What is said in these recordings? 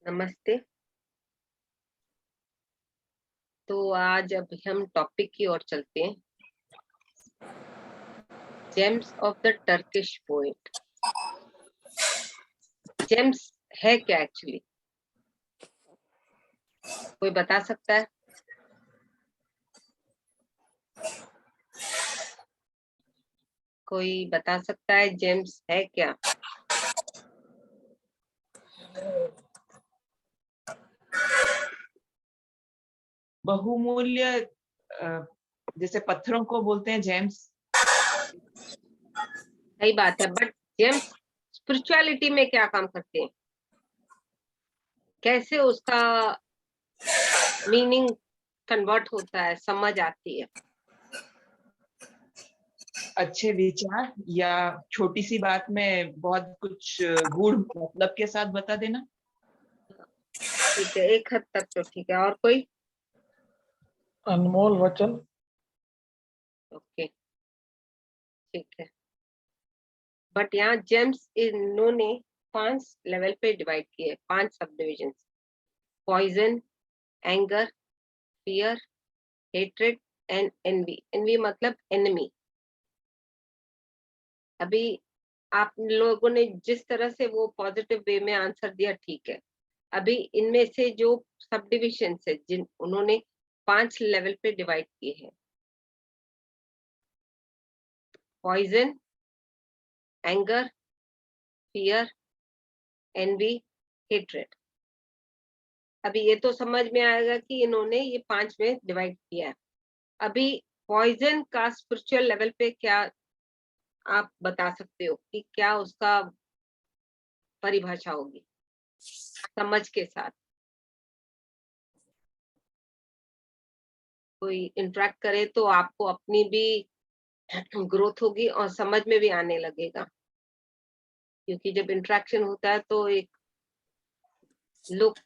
नमस्ते। तो आज अब हम टॉपिक की ओर चलते हैं। James of the Turkish poet. James है क्या एक्चुअली? कोई बता सकता है? कोई बता सकता है जेम्स है क्या? बहुमूल्य जैसे पत्थरों को बोलते हैं जेम्स। सही बात है, बट जेम्स स्पिरिचुअलिटी में क्या काम करते हैं? कैसे उसका मीनिंग कन्वर्ट होता है, समझ आती है? अच्छे विचार या छोटी सी बात में बहुत कुछ गूढ़ मतलब के साथ बता देना। ठीक है, एक हद तक तो ठीक है। और कोई? अनमोल वचन। ओके, ठीक है। बट यहाँ जेम्स इन्होंने 5 लेवल पे डिवाइड किए, 5 सब division. Poison, anger, fear, hatred and envy. Envy मतलब एनिमी। अभी आप लोगों ने जिस तरह से वो पॉजिटिव वे में आंसर दिया, ठीक है। अभी इनमें से जो सब डिविजन है, जिन उन्होंने 5 लेवल पे डिवाइड किए हैं: poison, anger, fear, envy, hatred. अभी ये तो समझ में आएगा कि इन्होंने ये 5 में डिवाइड किया है। अभी पॉइजन का स्पिरिचुअल लेवल पे क्या आप बता सकते हो कि क्या उसका परिभाषा होगी समझ के साथ? कोई इंटरेक्ट करे तो आपको अपनी भी ग्रोथ होगी और समझ में भी आने लगेगा, क्योंकि जब इंटरेक्शन होता है तो एक लुक।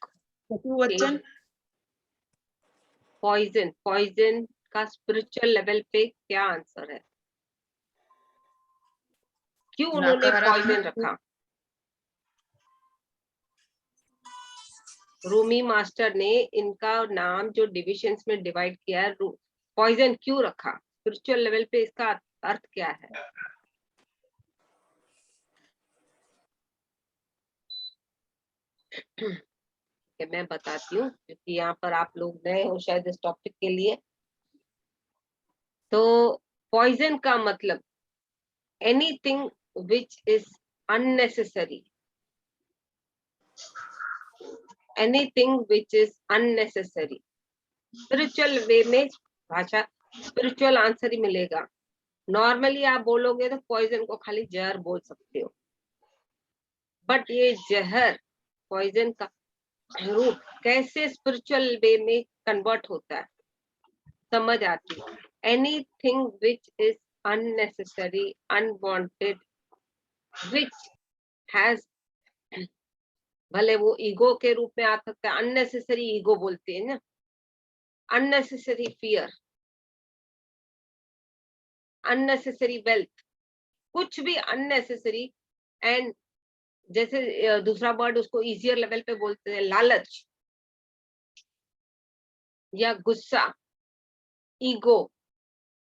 वचन। पॉइजन, पॉइजन का स्पिरिचुअल लेवल पे क्या आंसर है? क्यों उन्होंने पॉइजन रखा? रूमी मास्टर ने इनका नाम जो डिविजन्स में डिवाइड किया है, पॉइजन क्यों रखा? स्पिरिचुअल लेवल पे इसका अर्थ क्या है? मैं बताती हूँ, क्योंकि यहाँ पर आप लोग नए हो शायद इस टॉपिक के लिए। तो पॉइजन का मतलब anything which is unnecessary, anything which is unnecessary. Spiritual way में भाषा स्पिरिचुअल आंसर ही मिलेगा। नॉर्मली आप बोलोगे तो पॉइजन को खाली जहर बोल सकते हो, बट ये जहर, पॉइजन का रूट कैसे स्पिरिचुअल वे में कन्वर्ट होता है समझ आती है। Anything which is unnecessary, unwanted, which has, भले वो ईगो के रूप में आ सकता है, अननेसेसरी ईगो बोलते हैं ना, अननेसेसरी फियर, अननेसेसरी वेल्थ, कुछ भी अननेसेसरी। एंड जैसे दूसरा वर्ड उसको इजियर लेवल पे बोलते हैं, लालच या गुस्सा, ईगो।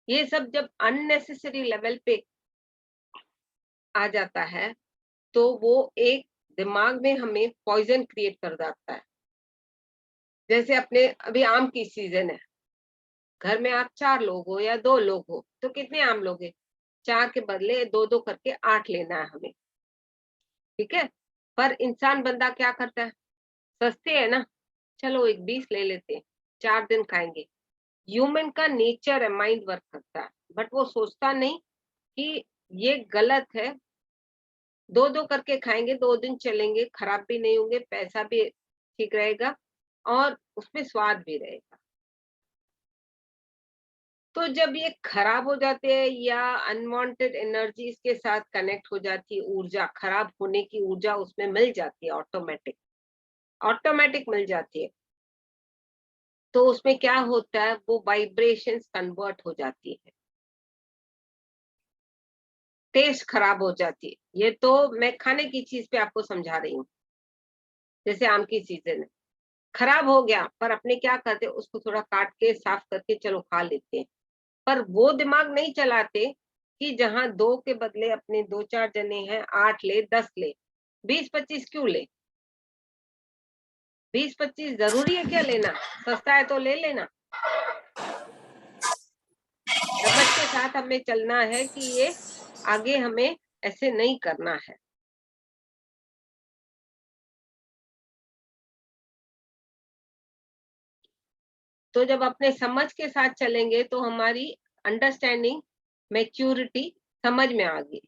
ये सब जब अननेसेसरी लेवल पे आ जाता है तो वो एक दिमाग में हमें पॉइजन क्रिएट कर देता है। जैसे अपने अभी आम की सीजन है, घर में आप 4 लोग हो या 2 लोग हो तो कितने आम लोगे? 4 के बदले 2-2 करके 8 लेना है हमें, ठीक है। पर इंसान बंदा क्या करता है? सस्ते है ना, चलो एक 20 ले लेते हैं, 4 दिन खाएंगे। ह्यूमन का नेचर है, माइंड वर्क करता है, बट वो सोचता नहीं कि ये गलत है। 2-2 करके खाएंगे, 2 दिन चलेंगे, खराब भी नहीं होंगे, पैसा भी ठीक रहेगा और उसमें स्वाद भी रहेगा। तो जब ये खराब हो जाते हैं या अनवांटेड एनर्जी इसके साथ कनेक्ट हो जाती है, ऊर्जा खराब होने की ऊर्जा उसमें मिल जाती है, ऑटोमेटिक ऑटोमेटिक मिल जाती है, तो उसमें क्या होता है, वो वाइब्रेशंस कन्वर्ट हो जाती है, टेस्ट खराब हो जाती है। ये तो मैं खाने की चीज पे आपको समझा रही हूँ। जैसे आम की सीजन है, खराब हो गया पर अपने क्या करते, उसको थोड़ा काट के साफ करके चलो खा लेते हैं, पर वो दिमाग नहीं चलाते कि जहां 2 के बदले अपने 2-4 जने हैं, 8 ले, 10 ले, 20-25 क्यों ले? 20-25 जरूरी है क्या लेना? सस्ता है तो ले लेना। समझ के साथ हमें चलना है कि ये आगे हमें ऐसे नहीं करना है। तो जब अपने समझ के साथ चलेंगे तो हमारी अंडरस्टैंडिंग, मैच्योरिटी समझ में आ गई,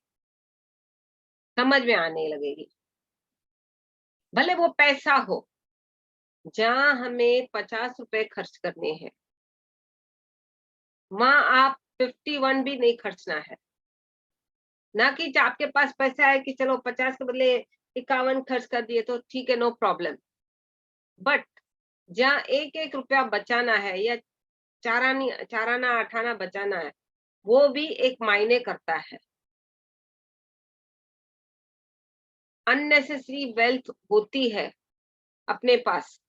समझ में आने लगेगी। भले वो पैसा हो, जहां हमें 50 रुपए खर्च करने हैं, वहां आप 51 भी नहीं खर्चना है। ना कि आपके पास पैसा है कि चलो 50 के बदले 51 खर्च कर दिए तो ठीक है, नो प्रॉब्लम। बट जहाँ 1-1 रुपया बचाना है या चाराना आठाना बचाना है, वो भी एक मायने करता है। अननेसेसरी वेल्थ होती है अपने पास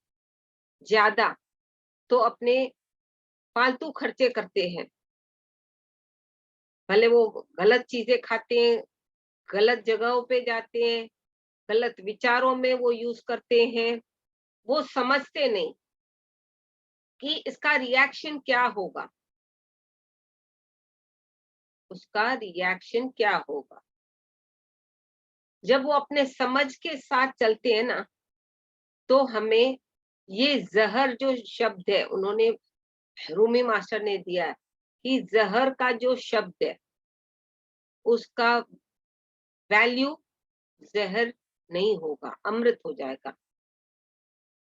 ज्यादा, तो अपने फालतू खर्चे करते हैं। भले वो गलत चीजें खाते हैं, गलत जगहों पे जाते हैं, गलत विचारों में वो यूज करते हैं, वो समझते नहीं कि इसका रिएक्शन क्या होगा, उसका रिएक्शन क्या होगा। जब वो अपने समझ के साथ चलते हैं ना, तो हमें ये जहर जो शब्द है, उन्होंने रूमी मास्टर ने दिया है कि जहर का जो शब्द है, उसका वैल्यू जहर नहीं होगा, अमृत हो जाएगा।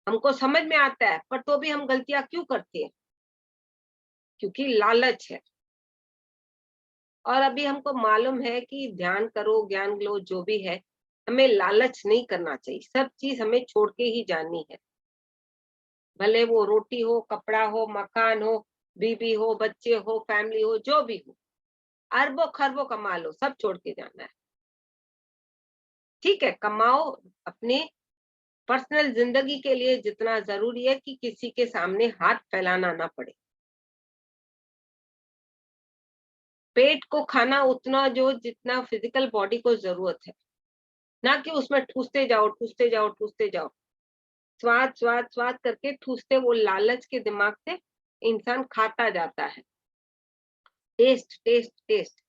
हमको समझ में आता है पर तो भी हम गलतियां क्यों करते हैं? क्योंकि लालच है। और अभी हमको मालूम है कि ध्यान करो, ज्ञान लो, जो भी है, हमें लालच नहीं करना चाहिए। सब चीज हमें छोड़ के ही जानी है, भले वो रोटी हो, कपड़ा हो, मकान हो, बीबी हो, बच्चे हो, फैमिली हो, जो भी हो, अरबों खरबों कमा लो, सब छोड़ के जाना है। ठीक है, कमाओ अपने पर्सनल जिंदगी के लिए जितना जरूरी है कि किसी के सामने हाथ फैलाना ना पड़े। पेट को खाना उतना जो जितना फिजिकल बॉडी को जरूरत है, ना कि उसमें ठूसते जाओ, ठूसते जाओ, ठूसते जाओ। स्वाद स्वाद स्वाद करके ठूसते, वो लालच के दिमाग से इंसान खाता जाता है। टेस्ट टेस्ट टेस्ट,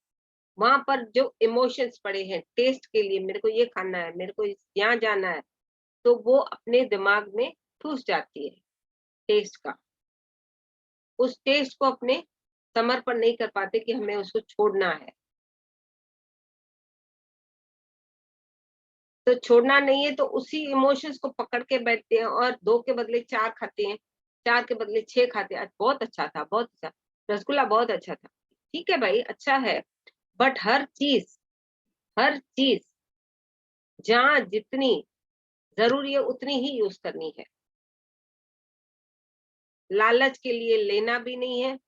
वहां पर जो इमोशंस पड़े हैं टेस्ट के लिए, मेरे को ये खाना है, मेरे को यहाँ जाना है, तो वो अपने दिमाग में ठूस जाती है टेस्ट का। उस टेस्ट को अपने समर्पण नहीं कर पाते कि हमें उसको छोड़ना है। तो छोड़ना नहीं है तो उसी इमोशंस को पकड़ के बैठते हैं और 2 के बदले 4 खाते हैं, 4 के बदले 6 खाते हैं। आज बहुत अच्छा था, बहुत अच्छा, रसगुल्ला बहुत अच्छा था। ठीक है भाई, अच्छा है, बट हर चीज जहाँ जितनी जरूरी है उतनी ही यूज करनी है। लालच के लिए लेना भी नहीं है,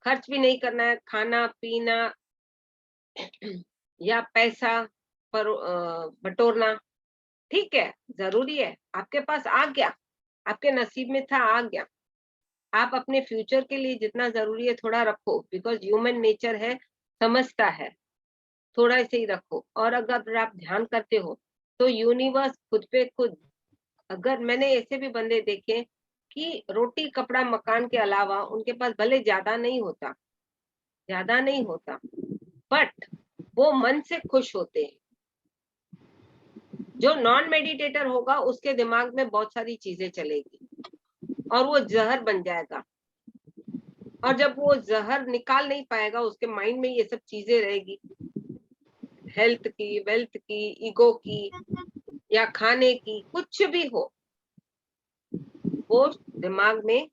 खर्च भी नहीं करना है, खाना पीना या पैसा पर बटोरना। ठीक है, जरूरी है, आपके पास आ गया, आपके नसीब में था, आ गया। आप अपने फ्यूचर के लिए जितना जरूरी है थोड़ा रखो, बिकॉज ह्यूमन नेचर है, समझता है, थोड़ा ऐसे ही रखो। और अगर आप ध्यान करते हो तो यूनिवर्स खुद पे खुद, अगर मैंने ऐसे भी बंदे देखे कि रोटी कपड़ा मकान के अलावा उनके पास भले ज्यादा नहीं होता, बट वो मन से खुश होते हैं। जो नॉन मेडिटेटर होगा उसके दिमाग में बहुत सारी चीजें चलेगी और वो जहर बन जाएगा, और जब वो जहर निकाल नहीं पाएगा, उसके माइंड में ये सब चीजें रहेगी, हेल्थ की, वेल्थ की, ईगो की, या खाने की, कुछ भी हो, वो दिमाग में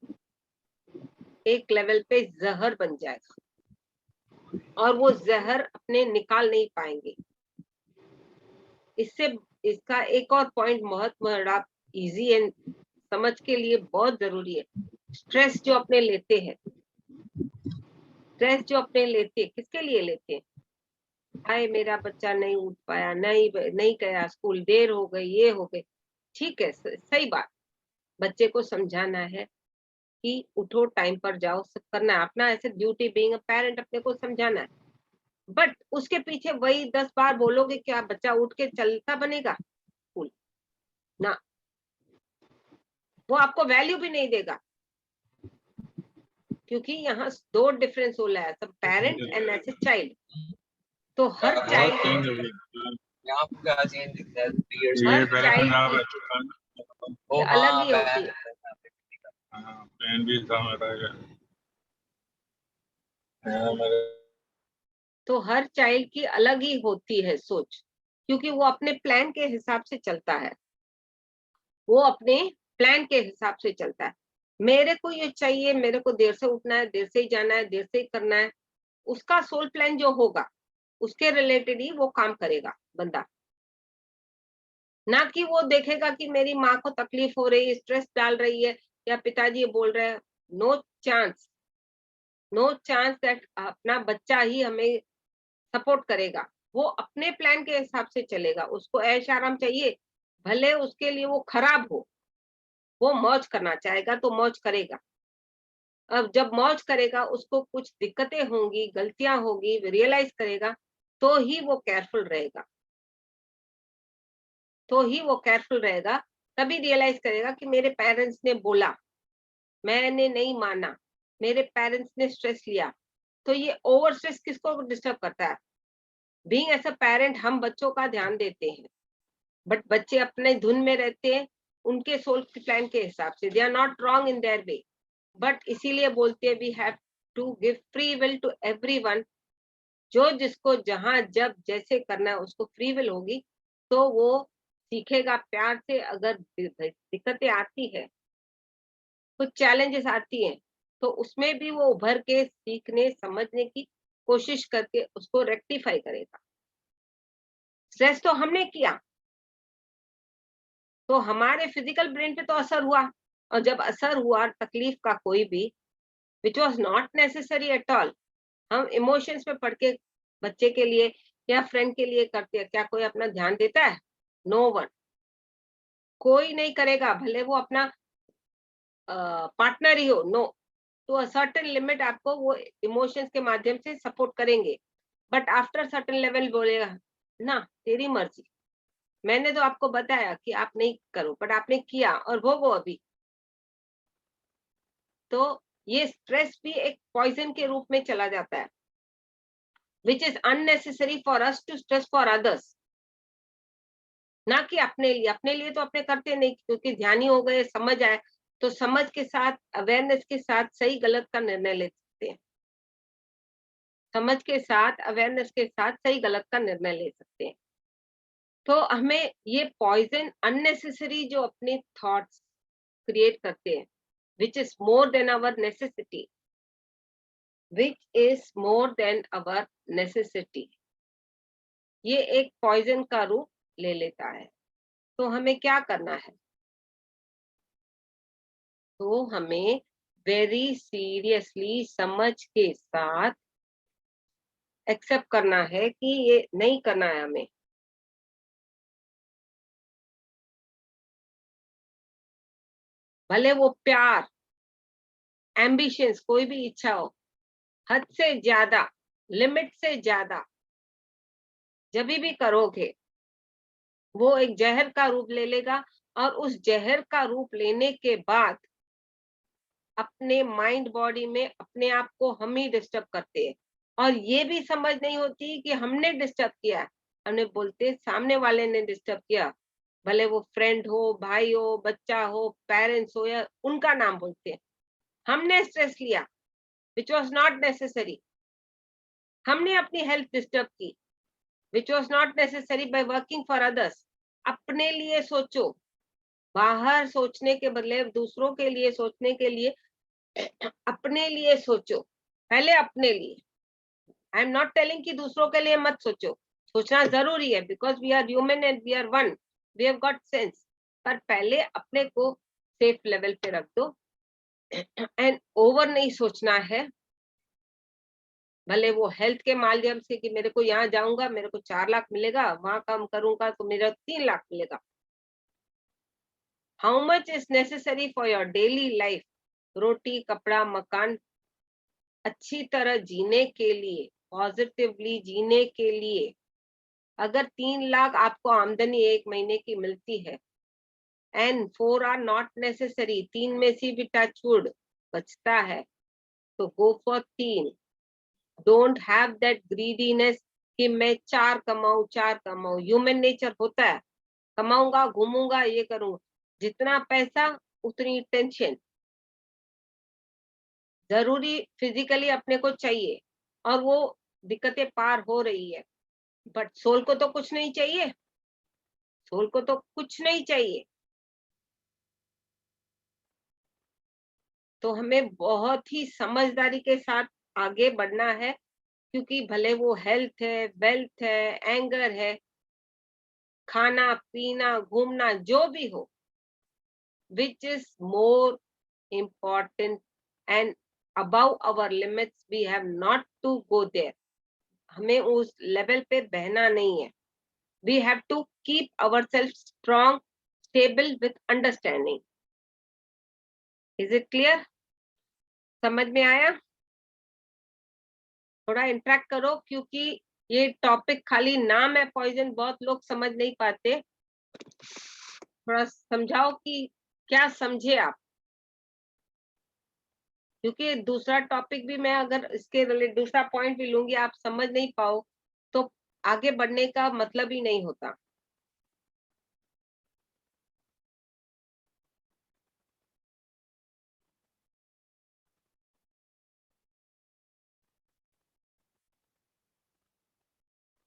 एक लेवल पे जहर बन जाएगा और वो जहर अपने निकाल नहीं पाएंगे। इससे इसका एक और पॉइंट बहुत बड़ा, इजी एंड समझ के लिए बहुत जरूरी है। स्ट्रेस जो अपने लेते हैं, किसके लिए लेते हैं? हाय मेरा बच्चा नहीं उठ पाया, नहीं गया स्कूल, देर हो गई, ये हो गई, ठीक है, सही बात, बच्चे को समझाना है कि उठो, टाइम पर जाओ, सब करना है अपना, ऐसे ड्यूटी बीइंग अ पेरेंट अपने को समझाना है। बट उसके पीछे वही 10 बार बोलोगे, क्या बच्चा उठ के चलता बनेगा स्कूल? ना, वो आपको वैल्यू भी नहीं देगा, क्योंकि यहाँ 2 डिफरेंस हो रहा है, सब parent and as a child. तो हर बहुत चाइल्ड चेंज हो गया। यहाँ पे क्या चेंज दिखता है 3 years हर में? चाइल्ड की अलग ही होती है। पेन भी था मेरा, तो हर चाइल्ड की अलग ही होती है सोच, क्योंकि वो अपने प्लान के हिसाब से चलता है, वो अपने प्लान के हिसाब से चलता है। मेरे को ये चाहिए, मेरे को देर से उठना है, देर से ही जाना है, देर से ही करना है, उसका सोल प्लान जो होगा उसके रिलेटेड ही वो काम करेगा बंदा। ना कि वो देखेगा कि मेरी माँ को तकलीफ हो रही है, स्ट्रेस डाल रही है, या पिताजी बोल रहे हैं। No chance, no chance that अपना बच्चा ही हमें सपोर्ट करेगा। वो अपने प्लान के हिसाब से चलेगा, उसको ऐश आराम चाहिए, भले उसके लिए वो खराब हो, वो मौज करना चाहेगा तो मौज करेगा। अब जब मौज करेगा, उसको कुछ दिक्कतें होंगी, गलतियां होगी, रियलाइज करेगा, तो ही वो केयरफुल रहेगा, तो ही वो केयरफुल रहेगा। तभी रियलाइज करेगा कि मेरे पेरेंट्स ने बोला, मैंने नहीं माना, मेरे पेरेंट्स ने स्ट्रेस लिया। तो ये ओवर स्ट्रेस किसको डिस्टर्ब करता है? बीइंग एज अ पेरेंट हम बच्चों का ध्यान देते हैं, बट बच्चे अपने धुन में रहते हैं, उनके सोल प्लान के हिसाब से। They are not wrong in their way, but इसीलिए बोलते हैं we have to give free will to everyone. जो जिसको जहां जब जैसे करना है उसको फ्री विल होगी, तो वो सीखेगा प्यार से। अगर दिक्कतें आती है, कुछ चैलेंजेस आती हैं, तो उसमें भी वो उभर के सीखने समझने की कोशिश करके उसको रेक्टिफाई करेगा। स्ट्रेस तो हमने किया, तो हमारे फिजिकल ब्रेन पे तो असर हुआ, और जब असर हुआ तकलीफ का कोई भी, which was not necessary at all, हम इमोशंस में पढ़ के बच्चे के लिए या फ्रेंड के लिए करते हैं, क्या कोई अपना ध्यान देता है? नो वन, कोई नहीं करेगा, भले वो अपना पार्टनर ही हो। नो, तो अ सर्टेन लिमिट आपको वो इमोशंस के माध्यम से सपोर्ट करेंगे, बट आफ्टर सर्टेन लेवल बोलेगा ना, तेरी मर्जी, मैंने तो आपको बताया कि आप नहीं करो, बट आपने किया और भोगो अभी। तो ये स्ट्रेस भी एक पॉइजन के रूप में चला जाता है, which is unnecessary for us to stress for others. ना कि अपने लिए, अपने लिए तो अपने करते नहीं, क्योंकि ध्यानी हो गए, समझ आए, तो समझ के साथ, अवेयरनेस के साथ सही गलत का निर्णय ले सकते हैं। समझ के साथ, अवेयरनेस के साथ सही गलत का निर्णय ले सकते हैं। तो हमें ये पॉइजन अननेसेसरी जो अपने थॉट्स क्रिएट करते हैं, which is more than our necessity, which is more than our necessity, ये एक पॉइजन का रूप ले लेता है। तो हमें क्या करना है? तो हमें वेरी सीरियसली समझ के साथ एक्सेप्ट करना है कि ये नहीं करना है हमें। भले वो प्यार, एम्बिशंस, कोई भी इच्छा हो, हद से ज्यादा, लिमिट से ज्यादा जब भी करोगे, वो एक जहर का रूप ले लेगा, और उस जहर का रूप लेने के बाद अपने माइंड बॉडी में अपने आप को हम ही डिस्टर्ब करते हैं, और ये भी समझ नहीं होती कि हमने डिस्टर्ब किया है। हमने बोलते सामने वाले ने डिस्टर्ब किया, भले वो फ्रेंड हो, भाई हो, बच्चा हो, पेरेंट्स हो, या उनका नाम बोलते हैं। हमने स्ट्रेस लिया, विच वॉज नॉट नेसेसरी। हमने अपनी हेल्थ डिस्टर्ब की, which was not necessary, by working for others. अपने लिए सोचो, बाहर सोचने के बदले दूसरों के लिए सोचने के लिए अपने लिए सोचो, पहले अपने लिए। आई एम नॉट टेलिंग कि दूसरों के लिए मत सोचो, सोचना जरूरी है, because we are human and we are one, we have got sense. पर पहले अपने को सेफ लेवल पे रख दो, एंड ओवर नहीं सोचना है। भले वो हेल्थ के माध्यम से कि मेरे को यहाँ जाऊंगा, मेरे को 4 लाख मिलेगा, वहां काम करूंगा तो मेरा 3 लाख मिलेगा, how much is necessary for your daily life, रोटी कपड़ा मकान, अच्छी तरह जीने के लिए, पॉजिटिवली जीने के लिए। अगर 3 लाख आपको आमदनी एक महीने की मिलती है एंड 4 आर नॉट नेसेसरी, 3 में से भी टचवुड बचता है, तो go for 3। Don't have that greediness कि मैं 4 कमाऊं 4 कमाऊं। ह्यूमन नेचर होता है, कमाऊंगा घूमूंगा ये करूंगा, जितना पैसा उतनी टेंशन। जरूरी फिजिकली अपने को चाहिए और वो दिक्कतें पार हो रही है, बट सोल को तो कुछ नहीं चाहिए, सोल को तो कुछ नहीं चाहिए। तो हमें बहुत ही समझदारी के साथ आगे बढ़ना है, क्योंकि भले वो हेल्थ है, वेल्थ है, एंगर है, खाना पीना घूमना जो भी हो, which is more important and above our limits, we have not to go there। हमें उस लेवल पे बहना नहीं है। We have to keep ourselves strong, stable with understanding। Is it clear? समझ में आया? थोड़ा इंटरेक्ट करो, क्योंकि ये टॉपिक खाली नाम है पॉइजन, बहुत लोग समझ नहीं पाते। थोड़ा समझाओ कि क्या समझे आप, क्योंकि दूसरा टॉपिक भी मैं अगर इसके रिलेटेड दूसरा पॉइंट भी लूंगी, आप समझ नहीं पाओ तो आगे बढ़ने का मतलब ही नहीं होता।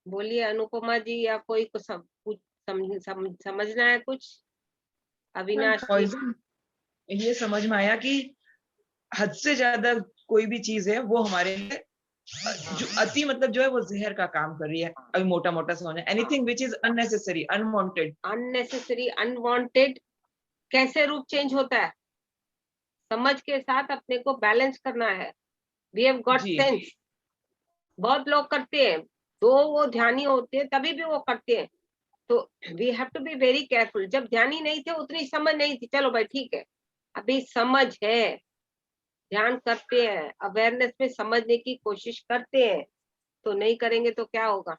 बोलिए अनुपमा जी, या कोई कुछ समझना है कुछ? अविनाश जी? पॉइजन ये समझ में आया कि हद से ज्यादा कोई भी चीज है वो हमारे लिए जो अति मतलब जो है वो जहर का काम कर रही है। अभी मोटा मोटा समझना, anything which is unnecessary unwanted. Unnecessary unwanted कैसे रूप चेंज होता है, समझ के साथ अपने को बैलेंस करना है। We have got the sense. बहुत लोग करते हैं, तो वो ध्यानी होते हैं तभी भी वो करते हैं, तो we have to be very careful. जब ध्यानी नहीं थे, उतनी समझ नहीं थी, चलो भाई ठीक है, अभी समझ है, ध्यान करते हैं, अवेयरनेस में समझने की कोशिश करते हैं, तो नहीं करेंगे तो क्या होगा?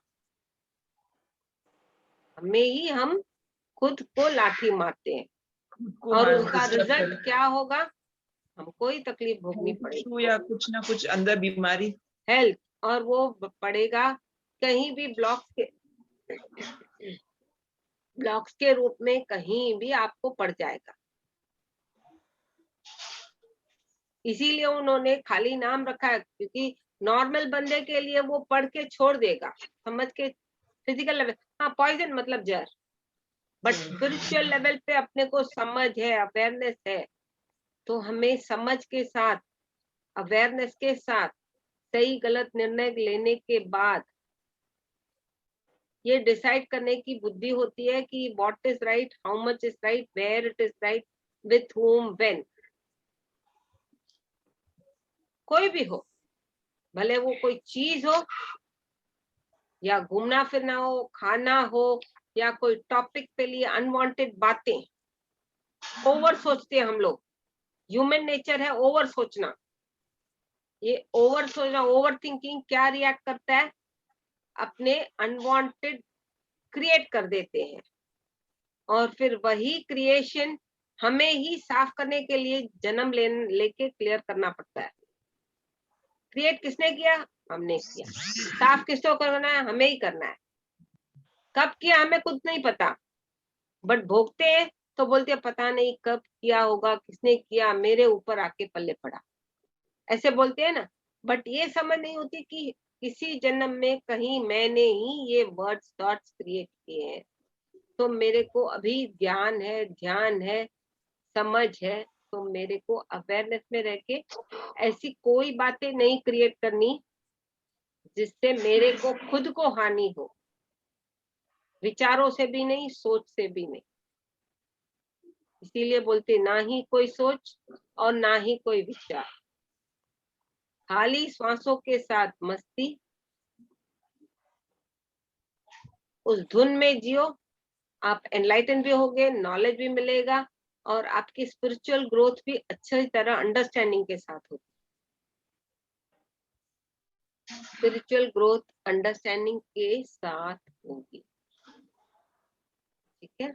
हमें ही हम खुद को लाठी मारते हैं, और उसका रिजल्ट क्या होगा? हमको ही तकलीफ भोगनी पड़ेगी, या कुछ ना कुछ अंदर बीमारी, हेल्थ, और वो पड़ेगा कहीं भी ब्लॉक्स के रूप में, कहीं भी आपको पड़ जाएगा। इसीलिए उन्होंने खाली नाम रखा है, क्योंकि नॉर्मल बंदे के लिए वो पढ़ के छोड़ देगा, समझ के फिजिकल लेवल, हाँ पॉइजन मतलब जहर, बट स्पिरिचुअल लेवल पे अपने को समझ है, अवेयरनेस है, तो हमें समझ के साथ, अवेयरनेस के साथ सही गलत निर्णय लेने के बाद ये डिसाइड करने की बुद्धि होती है कि what is right, how much is right, where it is right, with whom, when. कोई भी हो, भले वो कोई चीज हो, या घूमना फिरना हो, खाना हो, या कोई टॉपिक पे लिए अनवांटेड बातें। ओवर सोचते हैं हम लोग, ह्यूमन नेचर है ओवर सोचना। ये ओवर सोचना, ओवर थिंकिंग क्या रिएक्ट करता है? अपने अनवांटेड क्रिएट कर देते हैं, और फिर वही क्रिएशन हमें ही साफ करने के लिए जन्म लेके क्लियर करना पड़ता है। क्रिएट किसने किया? हमने किया। साफ किसको करना है? हमें ही करना है। कब किया हमें खुद नहीं पता, बट भोगते हैं तो बोलते हैं पता नहीं कब किया होगा, किसने किया, मेरे ऊपर आके पल्ले पड़ा, ऐसे बोलते हैं ना। बट ये समझ नहीं होती कि किसी जन्म में कहीं मैंने ही ये वर्ड्स थॉट्स क्रिएट किए हैं। तो मेरे को अभी ज्ञान है, ध्यान है, समझ है, तो मेरे को अवेयरनेस में रह के ऐसी कोई बातें नहीं क्रिएट करनी जिससे मेरे को खुद को हानि हो, विचारों से भी नहीं, सोच से भी नहीं। इसीलिए बोलते ना ही कोई सोच और ना ही कोई विचार, खाली श्वासों के साथ मस्ती, उस धुन में जियो, आप एनलाइटन भी होगे, नॉलेज भी मिलेगा, और आपकी स्पिरिचुअल ग्रोथ भी अच्छी तरह अंडरस्टैंडिंग के साथ होती है। स्पिरिचुअल ग्रोथ अंडरस्टैंडिंग के साथ होगी, ठीक है।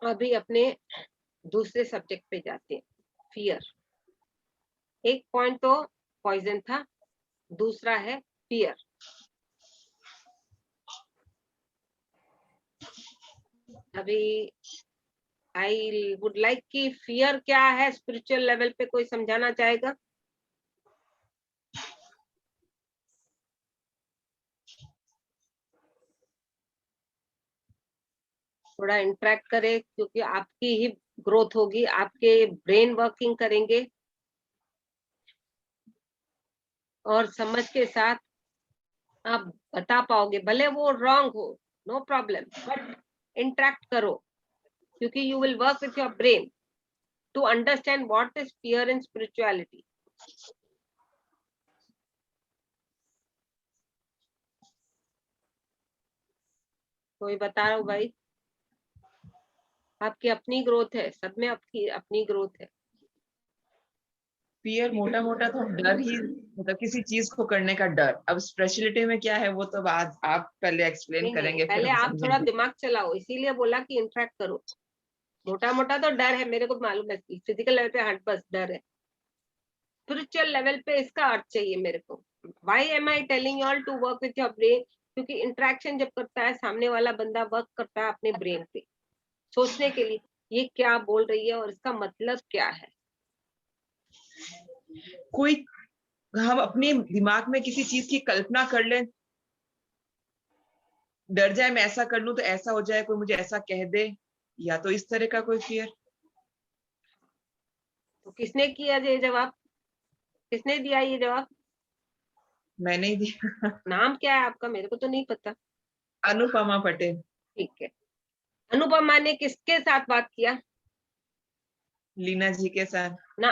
अभी अपने दूसरे सब्जेक्ट पे जाते हैं, फियर। एक पॉइंट तो पॉइजन था, दूसरा है फियर। अभी आई वुड लाइक कि फियर क्या है स्पिरिचुअल लेवल पे, कोई समझाना चाहेगा? थोड़ा इंटरेक्ट करे, क्योंकि आपकी ही ग्रोथ होगी, आपके ब्रेन वर्किंग करेंगे और समझ के साथ आप बता पाओगे, भले वो रॉन्ग हो, नो प्रॉब्लम, बट इंटरेक्ट करो, क्योंकि you will work with your brain to understand what is fear in spirituality. कोई बता रहा हो भाई? आपकी अपनी ग्रोथ है, सब में आपकी अपनी ग्रोथ है। फियर मोटा मोटा तो डर ही, मतलब किसी चीज को करने का डर। अब स्पेशलिटी में क्या है वो तो आज आप पहले एक्सप्लेन नहीं, करेंगे, फिर पहले हम आप थोड़ा समझेंगे। दिमाग चलाओ, इसीलिए बोला कि इंटरेक्ट करो। मोटा मोटा तो डर है, मेरे को मालूम है, फिजिकल लेवल पे 100% डर है, स्पिरिचुअल लेवल पे इसका अर्थ चाहिए मेरे को। Why am I telling you all to work with your brain? क्योंकि इंटरेक्शन जब करता है सामने वाला बंदा, वर्क करता है अपने ब्रेन पे, सोचने के लिए ये क्या बोल रही है और इसका मतलब क्या है। कोई, हम अपने दिमाग में किसी चीज की कल्पना कर लें, डर जाए मैं ऐसा कर लूं तो ऐसा हो जाए, कोई मुझे ऐसा कह दे, या तो इस तरह का कोई फियर। तो किसने किया ये जवाब? किसने दिया ये जवाब? मैंने ही दिया। नाम क्या है आपका? मेरे को तो नहीं पता। अनुपमा पटेल। ठीक है। अनुपमा ने किसके साथ बात किया? लीना जी के साथ। ना,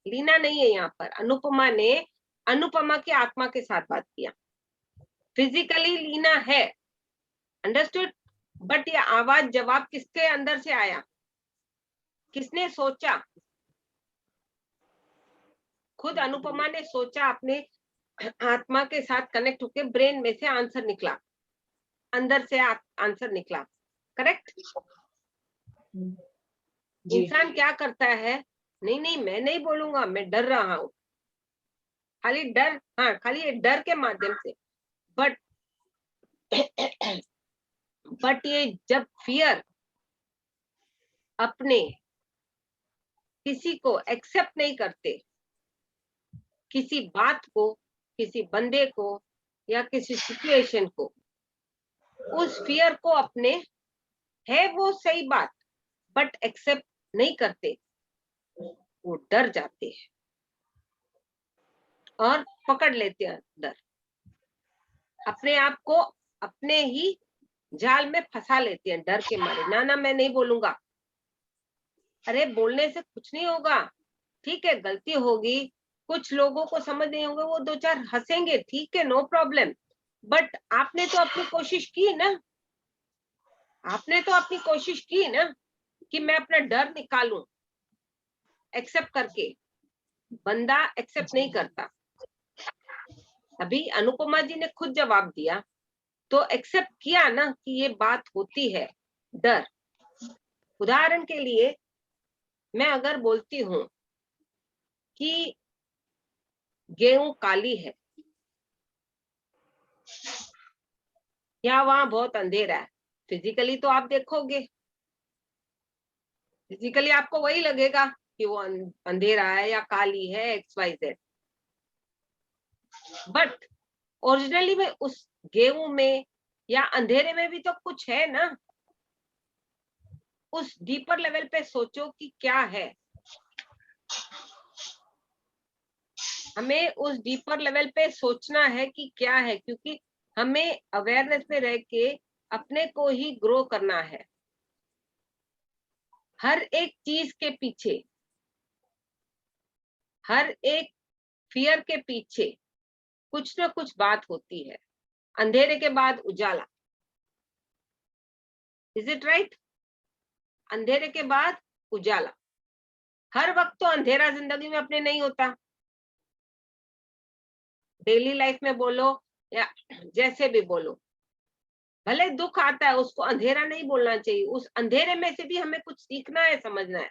लीना नहीं है यहाँ पर। अनुपमा ने अनुपमा की आत्मा के साथ बात किया। फिजिकली लीना है, अंडरस्टूड, बट ये आवाज जवाब किसके अंदर से आया? किसने सोचा? खुद अनुपमा ने सोचा, अपने आत्मा के साथ कनेक्ट होके ब्रेन में से आंसर निकला, अंदर से आंसर निकला, करेक्ट। जी। इंसान क्या करता है? नहीं नहीं, मैं नहीं बोलूंगा, मैं डर रहा हूं, खाली डर, हाँ खाली ये डर के माध्यम से। बट बट ये जब फियर अपने किसी को एक्सेप्ट नहीं करते, किसी बात को, किसी बंदे को या किसी सिचुएशन को, उस फियर को अपने, है वो सही बात, बट एक्सेप्ट नहीं करते, वो डर जाते हैं और पकड़ लेते हैं डर, अपने आप को अपने ही जाल में फंसा लेते हैं डर के मारे। ना ना, मैं नहीं बोलूंगा। अरे बोलने से कुछ नहीं होगा, ठीक है, गलती होगी, कुछ लोगों को समझ नहीं होगा, वो दो चार हंसेंगे, ठीक है, नो प्रॉब्लम, बट आपने तो अपनी कोशिश की ना, आपने तो अपनी कोशिश की ना कि मैं अपना डर निकालूं एक्सेप्ट करके। बंदा एक्सेप्ट नहीं करता। अभी अनुपमा जी ने खुद जवाब दिया, तो एक्सेप्ट किया ना कि ये बात होती है, डर। उदाहरण के लिए मैं अगर बोलती हूं कि गेहूं काली है या वहां बहुत अंधेरा है, फिजिकली तो आप देखोगे, फिजिकली आपको वही लगेगा कि वो अंधेरा है या काली है, XYZ। बट ओरिजिनली में उस गेहूं में या अंधेरे में भी तो कुछ है ना। उस डीपर लेवल पे सोचो कि क्या है। हमें उस डीपर लेवल पे सोचना है कि क्या है, क्योंकि हमें अवेयरनेस में रह के अपने को ही ग्रो करना है। हर एक चीज के पीछे, हर एक फियर के पीछे कुछ ना कुछ बात होती है। अंधेरे के बाद उजाला, इज इट राइट? अंधेरे के बाद उजाला। हर वक्त तो अंधेरा जिंदगी में अपने नहीं होता, डेली लाइफ में बोलो या जैसे भी बोलो, भले दुख आता है उसको अंधेरा नहीं बोलना चाहिए, उस अंधेरे में से भी हमें कुछ सीखना है, समझना है।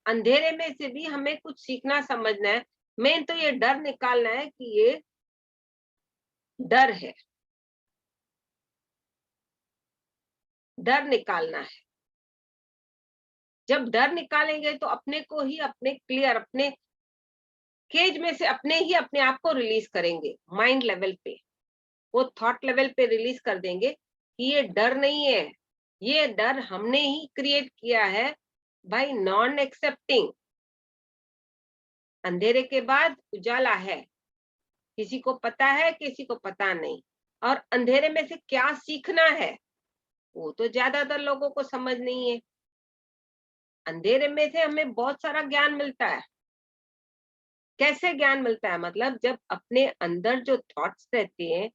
अंधेरे में से भी हमें कुछ सीखना समझना है। मेन तो ये डर निकालना है कि ये डर है, डर निकालना है। जब डर निकालेंगे तो अपने को ही अपने क्लियर, अपने केज में से अपने ही अपने आप को रिलीज करेंगे। माइंड लेवल पे, वो थॉट लेवल पे रिलीज कर देंगे कि ये डर नहीं है, ये डर हमने ही क्रिएट किया है बाय नॉन एक्सेप्टिंग। अंधेरे के बाद उजाला है, किसी को पता है, किसी को पता नहीं। और अंधेरे में से क्या सीखना है वो तो ज्यादातर लोगों को समझ नहीं है। अंधेरे में से हमें बहुत सारा ज्ञान मिलता है। कैसे ज्ञान मिलता है? मतलब जब अपने अंदर जो थॉट्स रहते हैं,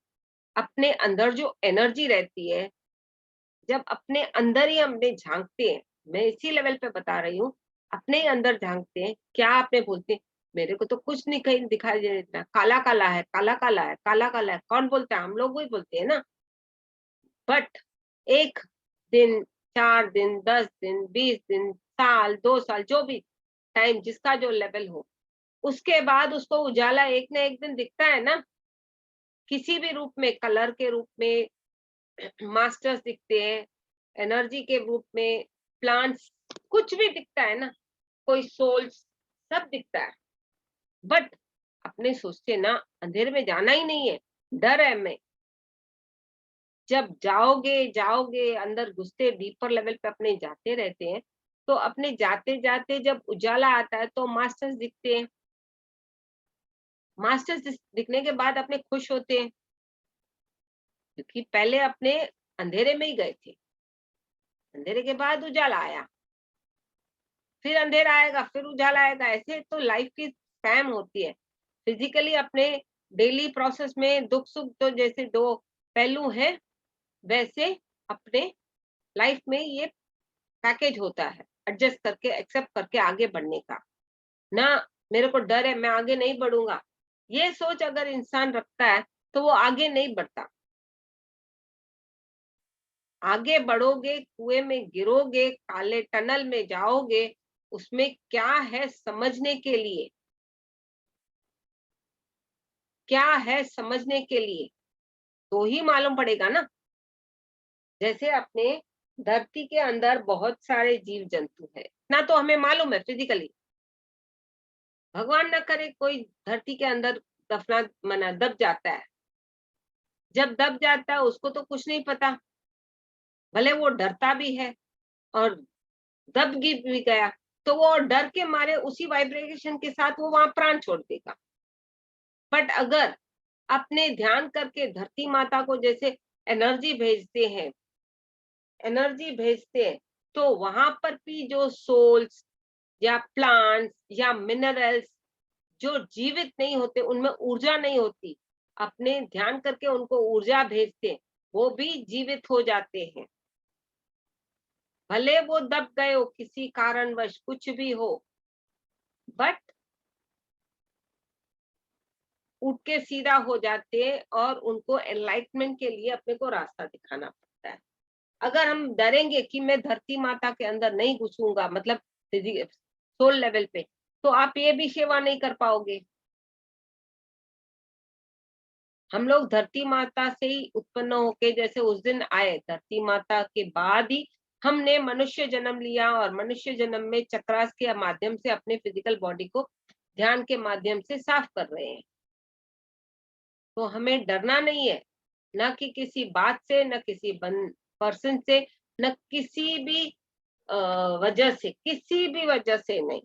अपने अंदर जो एनर्जी रहती है, जब अपने अंदर ही हमने झांकते हैं, मैं इसी लेवल पे बता रही हूँ, अपने ही अंदर झांकते हैं, क्या आपने बोलते हैं मेरे को तो कुछ नहीं कहीं दिखाई दे रहा, काला काला है, काला काला है, काला काला है। कौन बोलता है? हम लोग वही बोलते हैं ना। बट एक दिन, 4 दिन, 10 दिन, 20 दिन, साल, 2 साल, जो भी टाइम जिसका जो लेवल हो, उसके बाद उसको उजाला एक ना एक दिन दिखता है ना, किसी भी रूप में, कलर के रूप में मास्टर्स दिखते हैं, एनर्जी के रूप में, प्लांट्स, कुछ भी दिखता है ना, कोई सोल्स, सब दिखता है। बट अपने सोचते ना अंधेरे में जाना ही नहीं है, डर है हमें। जब जाओगे जाओगे अंदर घुसते, डीपर लेवल पे अपने जाते रहते हैं, तो अपने जाते जाते जब उजाला आता है तो मास्टर्स दिखते हैं। मास्टर्स दिखने के बाद अपने खुश होते हैं, क्योंकि पहले अपने अंधेरे में ही गए थे। अंधेरे के बाद उजाला आया, फिर अंधेरा आएगा, फिर उजाला आएगा। ऐसे तो लाइफ की स्पैम होती है। फिजिकली अपने डेली प्रोसेस में दुख सुख तो जैसे दो पहलू हैं, वैसे अपने लाइफ में ये पैकेज होता है, एडजस्ट करके, एक्सेप्ट करके आगे बढ़ने का। ना मेरे को डर है, मैं आगे नहीं बढ़ूंगा, ये सोच अगर इंसान रखता है तो वो आगे नहीं बढ़ता। आगे बढ़ोगे, कुएं में गिरोगे, काले टनल में जाओगे, उसमें क्या है समझने के लिए, क्या है समझने के लिए, तो ही मालूम पड़ेगा ना। जैसे अपने धरती के अंदर बहुत सारे जीव जंतु है ना, तो हमें मालूम है फिजिकली। भगवान ना करे कोई धरती के अंदर दफना मना दब जाता है, जब दब जाता है उसको तो कुछ नहीं पता, भले वो डरता भी है और दब भी गया, तो वो डर के मारे उसी वाइब्रेशन के साथ वो वहां प्राण छोड़ देगा। बट अगर अपने ध्यान करके धरती माता को जैसे एनर्जी भेजते हैं, एनर्जी भेजते हैं, तो वहां पर भी जो सोल्स या प्लांट्स या मिनरल्स जो जीवित नहीं होते, उनमें ऊर्जा नहीं होती, अपने ध्यान करके उनको ऊर्जा भेजते हैं, वो भी जीवित हो जाते हैं। भले वो दब गए हो किसी कारणवश, कुछ भी हो, बट उठ के सीधा हो जाते हैं और उनको एनलाइटमेंट के लिए अपने को रास्ता दिखाना पड़ता है। अगर हम डरेंगे कि मैं धरती माता के अंदर नहीं घुसूंगा, मतलब सोल लेवल पे, तो आप ये भी सेवा नहीं कर पाओगे। हम लोग धरती माता से ही उत्पन्न होके जैसे उस दिन आए, धरती माता के बाद ही हमने मनुष्य जन्म लिया, और मनुष्य जन्म में चक्रास के माध्यम से अपने फिजिकल बॉडी को ध्यान के माध्यम से साफ कर रहे हैं। तो हमें डरना नहीं है, न कि किसी बात से, न किसी पर्सन से, न किसी भी वजह से, किसी भी वजह से नहीं।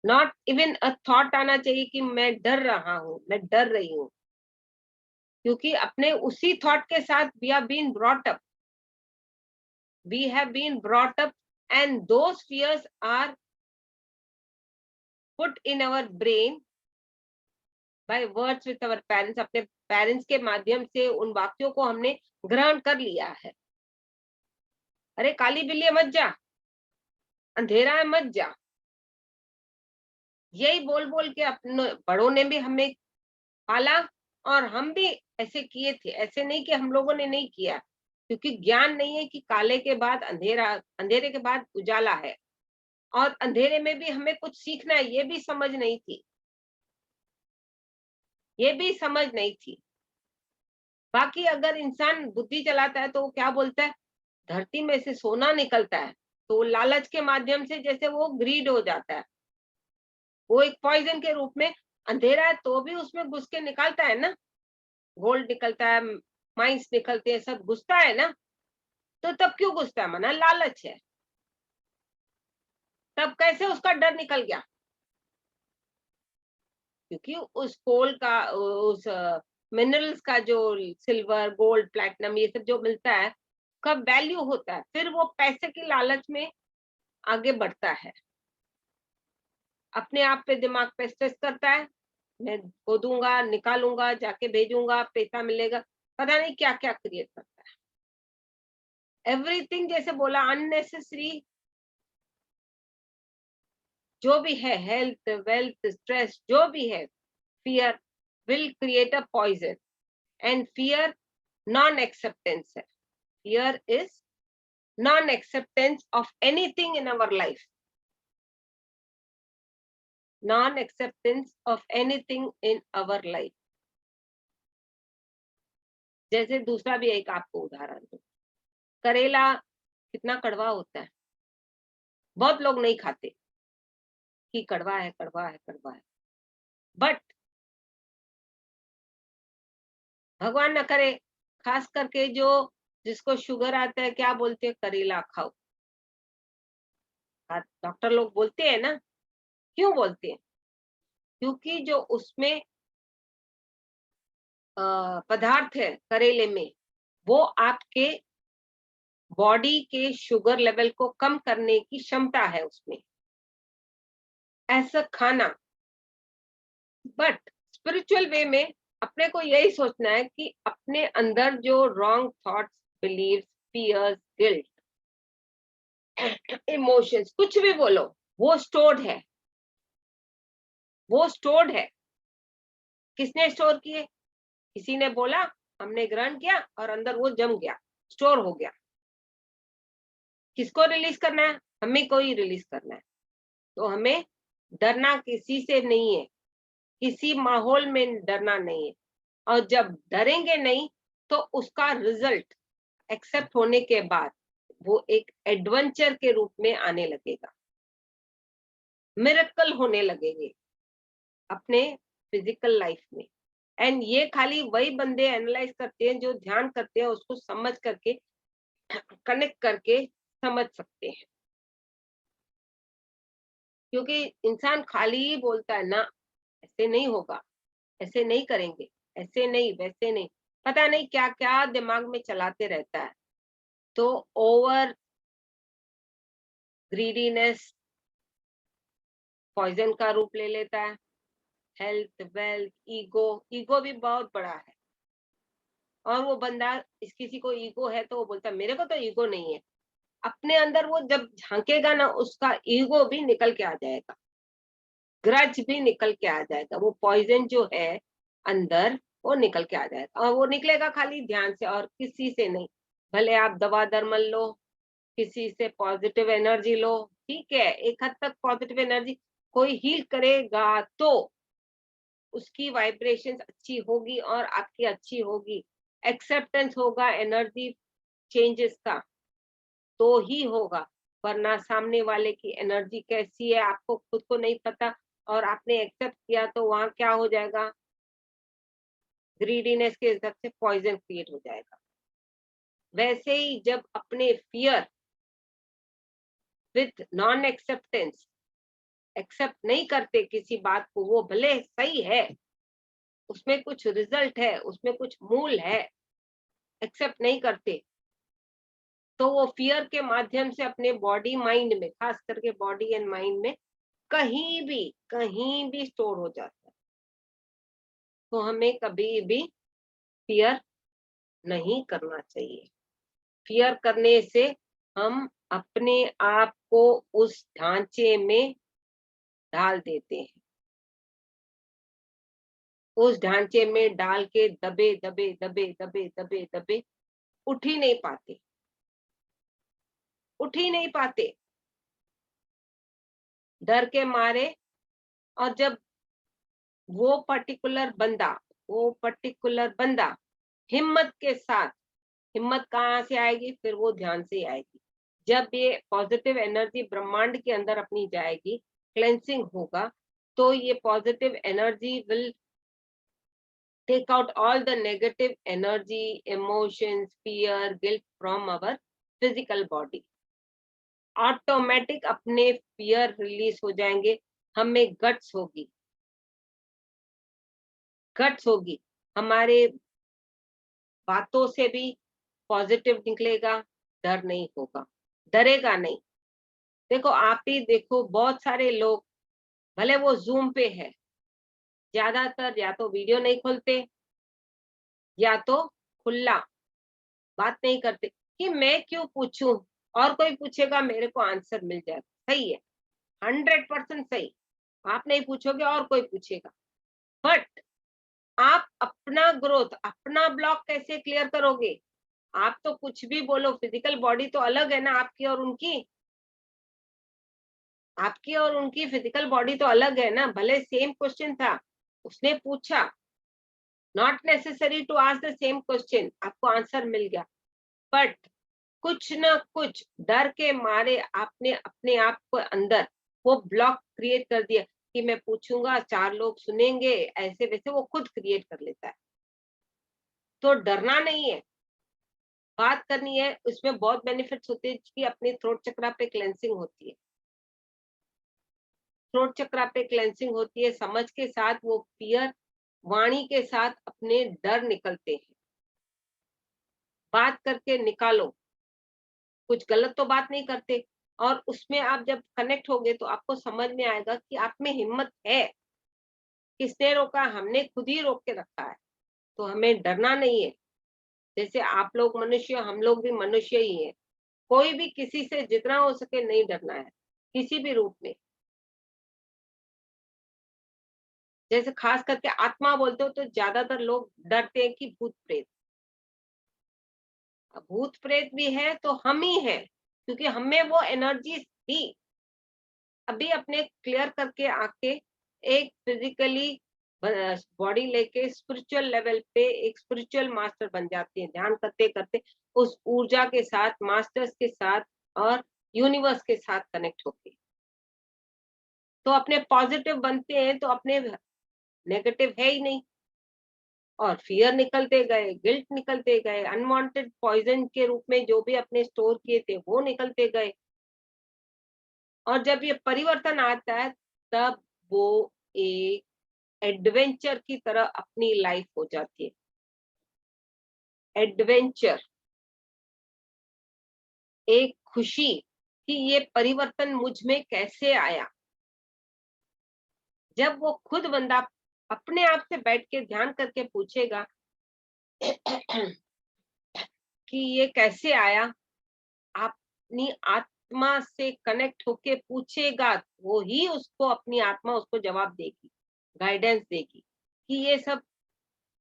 नॉट इवन अ थॉट आना चाहिए कि मैं डर रहा हूं, मैं डर रही हूं, क्योंकि अपने उसी थॉट के साथ we are been brought up, we have been brought up, and those fears are put in our brain by words with our parents. अपने पेरेंट्स के माध्यम से उन वाक्यों को हमने ग्रहण कर लिया है। अरे काली बिल्ली मत जा, अंधेरा है मत जा। यही बोल बोल के अपने बड़ों ने भी हमें पाला और हम भी ऐसे किए थे। ऐसे नहीं कि हम लोगों ने नहीं किया, क्योंकि ज्ञान नहीं है कि काले के बाद अंधेरा, अंधेरे के बाद उजाला है, और अंधेरे में भी हमें कुछ सीखना है, ये भी समझ नहीं थी, ये भी समझ नहीं थी। बाकी अगर इंसान बुद्धि चलाता है तो वो क्या बोलता है, धरती में से सोना निकलता है, तो लालच के माध्यम से जैसे वो ग्रीड हो जाता है, वो एक पॉइजन के रूप में, अंधेरा है तो भी उसमें घुस के निकालता है ना, गोल्ड निकलता है, माइंस निकलते हैं, सब घुसता है ना। तो तब क्यों घुसता है, माना लालच है। तब कैसे उसका डर निकल गया, क्योंकि उस कोल का, उस मिनरल्स का जो सिल्वर गोल्ड प्लैटिनम ये सब जो मिलता है, का वैल्यू होता है, फिर वो पैसे की लालच में आगे बढ़ता है, अपने आप पे दिमाग पे स्ट्रेस करता है, मैं खोदूंगा निकालूंगा जाके भेजूंगा पैसा मिलेगा, पता नहीं क्या क्या क्रिएट करता है। एवरीथिंग जैसे बोला अननेसेसरी जो भी है, हेल्थ वेल्थ स्ट्रेस जो भी है, fear will create a poison. And fear non acceptance है, fear is non acceptance of anything in our life, non acceptance of anything in our life. जैसे दूसरा भी एक आपको उदाहरण दूं, करेला कितना कड़वा होता है, बहुत लोग नहीं खाते कि कड़वा है कड़वा है कड़वा है, बट भगवान न करे, खास करके जो जिसको शुगर आता है क्या बोलते हैं, करेला खाओ। डॉक्टर लोग बोलते हैं ना, क्यों बोलते हैं, क्योंकि जो उसमें पदार्थ है करेले में, वो आपके बॉडी के शुगर लेवल को कम करने की क्षमता है उसमें, ऐसा खाना। बट स्पिरिचुअल वे में अपने को यही सोचना है कि अपने अंदर जो wrong thoughts, beliefs, fears, guilt, emotions, कुछ भी बोलो, वो स्टोर्ड है, वो स्टोर्ड है। किसने स्टोर किए, किसी ने बोला, हमने ग्रहण किया और अंदर वो जम गया, स्टोर हो गया। किसको रिलीज करना है, हमें को ही रिलीज करना है। तो हमें डरना किसी से नहीं है, किसी माहौल में डरना नहीं है। और जब डरेंगे नहीं तो उसका रिजल्ट एक्सेप्ट होने के बाद वो एक एडवेंचर के रूप में आने लगेगा, मिरेकल होने लगेंगे अपने फिजिकल लाइफ में। एंड ये खाली वही बंदे एनालाइज करते हैं जो ध्यान करते हैं, उसको समझ करके कनेक्ट करके समझ सकते हैं। क्योंकि इंसान खाली ही बोलता है ना, ऐसे नहीं होगा, ऐसे नहीं करेंगे, ऐसे नहीं वैसे नहीं, पता नहीं क्या क्या दिमाग में चलाते रहता है। तो ओवर ग्रीडीनेस पॉइजन का रूप ले लेता है। हेल्थ वेल्थ ईगो, ईगो भी बहुत बड़ा है। और वो बंदा, इस किसी को ईगो है तो वो बोलता है मेरे को तो ईगो नहीं है, अपने अंदर वो जब झांकेगा ना, उसका ईगो भी निकल के आ जाएगा, ग्रज भी निकल के आ जाएगा, वो पॉइजन जो है अंदर वो निकल के आ जाएगा। और वो निकलेगा खाली ध्यान से और किसी से नहीं। भले आप दवा दरमल लो, किसी से पॉजिटिव एनर्जी लो, ठीक है, एक हद तक पॉजिटिव एनर्जी कोई हील करेगा तो उसकी वाइब्रेशंस अच्छी होगी और आपकी अच्छी होगी, एक्सेप्टेंस होगा एनर्जी चेंजेस का तो ही होगा। वरना सामने वाले की एनर्जी कैसी है आपको खुद को नहीं पता, और आपने एक्सेप्ट किया तो वहां क्या हो जाएगा, ग्रीडीनेस के हिसाब से पॉइजन क्रिएट हो जाएगा। वैसे ही जब अपने fear with non acceptance, accept नहीं करते किसी बात को, वो भले सही है, उसमें कुछ रिजल्ट है, उसमें कुछ मूल है, एक्सेप्ट नहीं करते, तो वो फियर के माध्यम से अपने बॉडी माइंड में, खास करके बॉडी एंड माइंड में कहीं भी स्टोर हो जाता है। तो हमें कभी भी फियर नहीं करना चाहिए। फियर करने से हम अपने आप को उस ढांचे में डाल देते हैं, उस ढांचे में डाल के दबे दबे दबे दबे दबे दबे उठ ही नहीं पाते, उठ ही नहीं पाते डर के मारे। और जब वो पर्टिकुलर बंदा हिम्मत के साथ, हिम्मत कहाँ से आएगी, फिर वो ध्यान से आएगी। जब ये पॉजिटिव एनर्जी ब्रह्मांड के अंदर अपनी जाएगी, क्लेंसिंग होगा, तो ये positive energy will take out all the negative energy, emotions, fear, guilt from our physical body. Automatic अपने फियर रिलीज हो जाएंगे, हमें गट्स होगी, गट्स होगी, हमारे बातों से भी पॉजिटिव निकलेगा, डर नहीं होगा, डरेगा नहीं। देखो आप ही देखो, बहुत सारे लोग भले वो जूम पे है, ज्यादातर या तो वीडियो नहीं खोलते या तो खुला बात नहीं करते कि मैं क्यों पूछूं, और कोई पूछेगा मेरे को आंसर मिल जाएगा। सही है, 100% सही, आप नहीं पूछोगे और कोई पूछेगा। बट आप अपना ग्रोथ, अपना ब्लॉक कैसे क्लियर करोगे? आप तो कुछ भी बोलो, फिजिकल बॉडी तो अलग है ना आपकी और उनकी, आपकी और उनकी फिजिकल बॉडी तो अलग है ना। भले सेम क्वेश्चन था, उसने पूछा, not necessary to ask the same question, आपको आंसर मिल गया, बट कुछ ना कुछ डर के मारे आपने अपने आप को अंदर वो ब्लॉक क्रिएट कर दिया कि मैं पूछूंगा 4 लोग सुनेंगे, ऐसे वैसे वो खुद क्रिएट कर लेता है। तो डरना नहीं है, बात करनी है। उसमें बहुत बेनिफिट्स होते हैं कि अपने थ्रोट चक्रा पे क्लेंसिंग होती है, थ्रोट चक्रा पे क्लेंसिंग होती है, समझ के साथ वो फियर वाणी के साथ अपने डर निकलते हैं। बात करके निकालो, कुछ गलत तो बात नहीं करते। और उसमें आप जब कनेक्ट होगे तो आपको समझ में आएगा कि आप में हिम्मत है। किसने रोका? हमने खुद ही रोक के रखा है। तो हमें डरना नहीं है। जैसे आप लोग मनुष्य, हम लोग भी मनुष्य ही हैं। कोई भी किसी से जितना हो सके नहीं डरना है, किसी भी रूप में। जैसे खास करके आत्मा बोलते हो तो ज्यादातर लोग डरते हैं कि भूत प्रेत। भूत प्रेत भी है तो हम ही हैं, क्योंकि हमें वो एनर्जी थी। अभी अपने क्लियर करके आके एक फिजिकली बॉडी लेके स्पिरिचुअल लेवल पे एक स्पिरिचुअल मास्टर बन जाते हैं। ध्यान करते करते उस ऊर्जा के साथ, मास्टर्स के साथ और यूनिवर्स के साथ कनेक्ट होके तो अपने पॉजिटिव बनते हैं, तो अपने नेगेटिव है ही नहीं। और फियर निकलते गए, गिल्ट निकलते गए, अनवांटेड पॉइजन के रूप में जो भी अपने स्टोर किए थे वो निकलते गए। और जब ये परिवर्तन आता है तब वो एक एडवेंचर की तरह अपनी लाइफ हो जाती है। एडवेंचर, एक खुशी कि ये परिवर्तन मुझ में कैसे आया। जब वो खुद बंदा अपने आप से बैठ के ध्यान करके पूछेगा कि ये कैसे आया, अपनी आत्मा से कनेक्ट होके पूछेगा, वो ही उसको, अपनी आत्मा उसको जवाब देगी, गाइडेंस देगी कि ये सब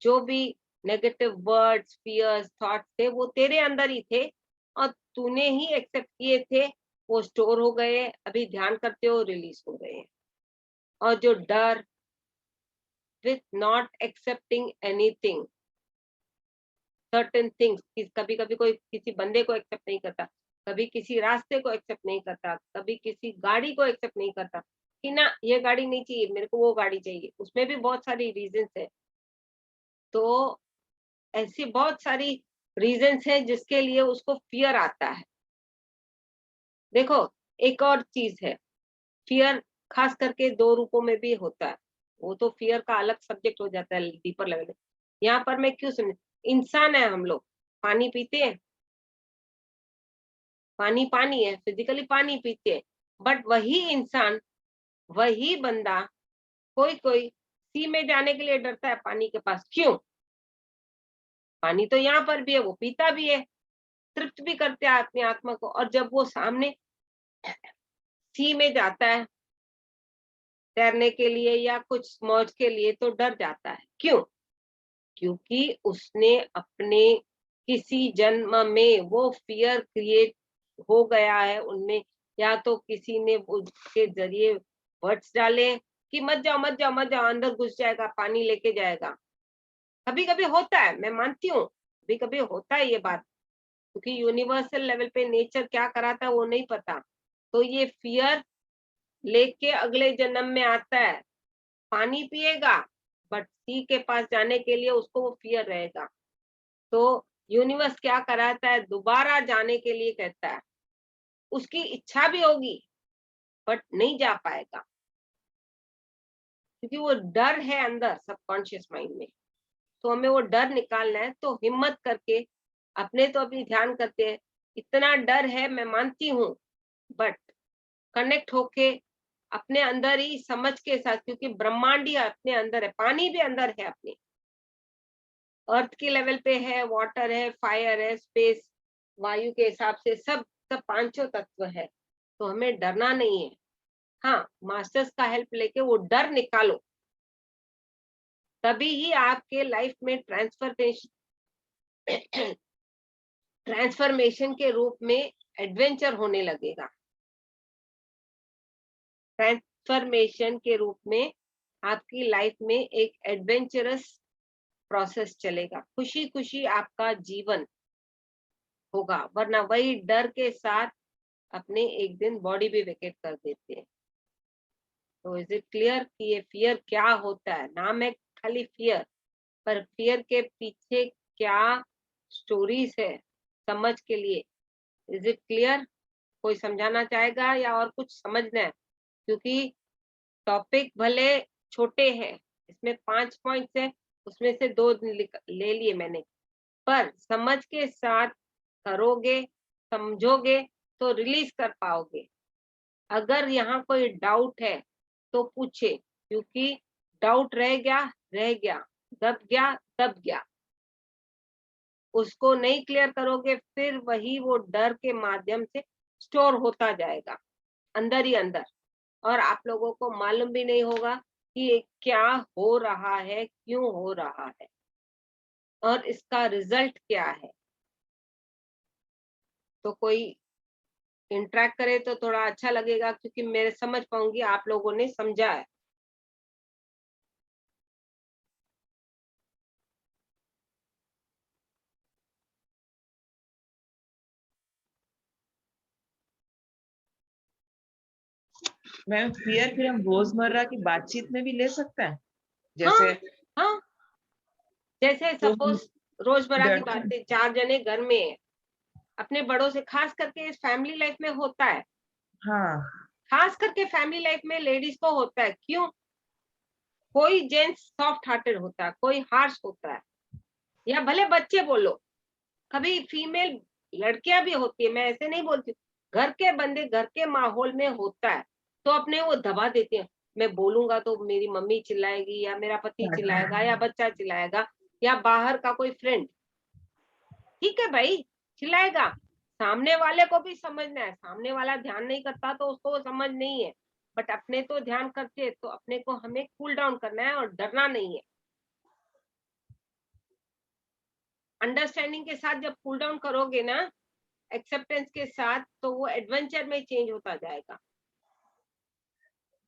जो भी नेगेटिव वर्ड्स, फियर्स, थॉट्स थे वो तेरे अंदर ही थे और तूने ही एक्सेप्ट किए थे, वो स्टोर हो गए, अभी ध्यान करते हो रिलीज हो गए हैं। और जो डर, with not accepting anything, certain things, कभी कभी कोई किसी बंदे को एक्सेप्ट नहीं करता, कभी किसी रास्ते को एक्सेप्ट नहीं करता, कभी किसी गाड़ी को एक्सेप्ट नहीं करता कि ना ये गाड़ी नहीं चाहिए मेरे को, वो गाड़ी चाहिए। उसमें भी बहुत सारी रीजंस है। तो ऐसी बहुत सारी रीजंस है जिसके लिए उसको फियर आता है। देखो एक और चीज है, फियर खास करके 2 रूपों में भी होता है। वो तो फियर का अलग सब्जेक्ट हो जाता है डीपर लेवल में। यहाँ पर मैं क्यों समझ, इंसान है हम लोग, पानी पीते हैं, पानी पानी है, फिजिकली पानी पीते हैं। बट वही इंसान, वही बंदा, कोई कोई सी में जाने के लिए डरता है पानी के पास। क्यों? पानी तो यहाँ पर भी है, वो पीता भी है। तृप्त भी करते हैं अपनी आत्मा को, और जब वो सामने सी में जाता है तैरने के लिए या कुछ मौज के लिए तो डर जाता है। क्यों? क्योंकि उसने अपने किसी जन्म में वो फियर क्रिएट हो गया है उनमें, या तो किसी ने उसके जरिए वर्ड्स डाले कि मत जाओ मत जाओ मत जाओ, अंदर घुस जाएगा, पानी लेके जाएगा। कभी कभी होता है, मैं मानती हूँ कभी कभी होता है ये बात, क्योंकि यूनिवर्सल लेवल पे नेचर क्या कराता है वो नहीं पता। तो ये फियर लेके अगले जन्म में आता है, पानी पिएगा बट सी के पास जाने के लिए उसको वो फियर रहेगा। तो यूनिवर्स क्या कराता है, दोबारा जाने के लिए कहता है। उसकी इच्छा भी होगी बट नहीं जा पाएगा, क्योंकि वो डर है अंदर सबकॉन्शियस माइंड में। तो हमें वो डर निकालना है, तो हिम्मत करके अपने तो अभी ध्यान करते हैं, इतना डर है मैं मानती हूँ, बट कनेक्ट होके अपने अंदर ही समझ के साथ, क्योंकि ब्रह्मांड ही अपने अंदर है, पानी भी अंदर है अपने, अर्थ के लेवल पे है, वाटर है, फायर है, स्पेस, वायु के हिसाब से सब सब पांचों तत्व है। तो हमें डरना नहीं है। हाँ, मास्टर्स का हेल्प लेके वो डर निकालो, तभी ही आपके लाइफ में ट्रांसफॉर्मेशन के रूप में एडवेंचर होने लगेगा। ट्रांसफॉर्मेशन के रूप में आपकी लाइफ में एक एडवेंचरस प्रोसेस चलेगा, खुशी खुशी आपका जीवन होगा, वरना वही डर के साथ अपने एक दिन बॉडी भी वेकेट कर देते हैं। तो इज इट क्लियर कि ये फियर क्या होता है? नाम है खाली फियर, पर फियर के पीछे क्या स्टोरीज है समझ के लिए। Is it clear? कोई समझाना चाहेगा या और कुछ समझना है? क्योंकि टॉपिक भले छोटे हैं, इसमें 5 पॉइंट्स है, उसमें से 2 ले लिए मैंने, पर समझ के साथ करोगे, समझोगे तो रिलीज कर पाओगे। अगर यहाँ कोई डाउट है तो पूछे, क्योंकि डाउट रह गया, दब गया, उसको नहीं क्लियर करोगे फिर वही वो डर के माध्यम से स्टोर होता जाएगा अंदर ही अंदर, और आप लोगों को मालूम भी नहीं होगा कि ये क्या हो रहा है, क्यों हो रहा है, और इसका रिजल्ट क्या है। तो कोई इंटरेक्ट करे तो थोड़ा अच्छा लगेगा, क्योंकि मैं समझ पाऊंगी आप लोगों ने समझा है। मैम फियर फिर हम रोजमर्रा की बातचीत में भी ले सकते हैं, जैसे हाँ हाँ, जैसे तो सपोज रोजमर्रा की डरते हैं। बातें, 4 जने घर में है, अपने बड़ों से, खास करके इस फैमिली लाइफ में होता है, हाँ खास करके फैमिली लाइफ में लेडीज को होता है। क्यों? कोई जेंट्स सॉफ्ट हार्टेड होता है, कोई हार्श होता है, या भले बच्चे बोलो, कभी फीमेल लड़कियां भी होती है, मैं ऐसे नहीं बोलती, घर के बंदे घर के माहौल में होता है तो अपने वो दबा देते हैं। मैं बोलूंगा तो मेरी मम्मी चिल्लाएगी, या मेरा पति चिल्लाएगा, या बच्चा चिल्लाएगा, या बाहर का कोई फ्रेंड, ठीक है भाई, चिल्लाएगा। सामने वाले को भी समझना है, सामने वाला ध्यान नहीं करता तो उसको वो समझ नहीं है, बट अपने तो ध्यान करते हैं, तो अपने को हमें कूल डाउन करना है और डरना नहीं है। अंडरस्टैंडिंग के साथ जब कूल डाउन करोगे ना, एक्सेप्टेंस के साथ, तो वो एडवेंचर में चेंज होता जाएगा।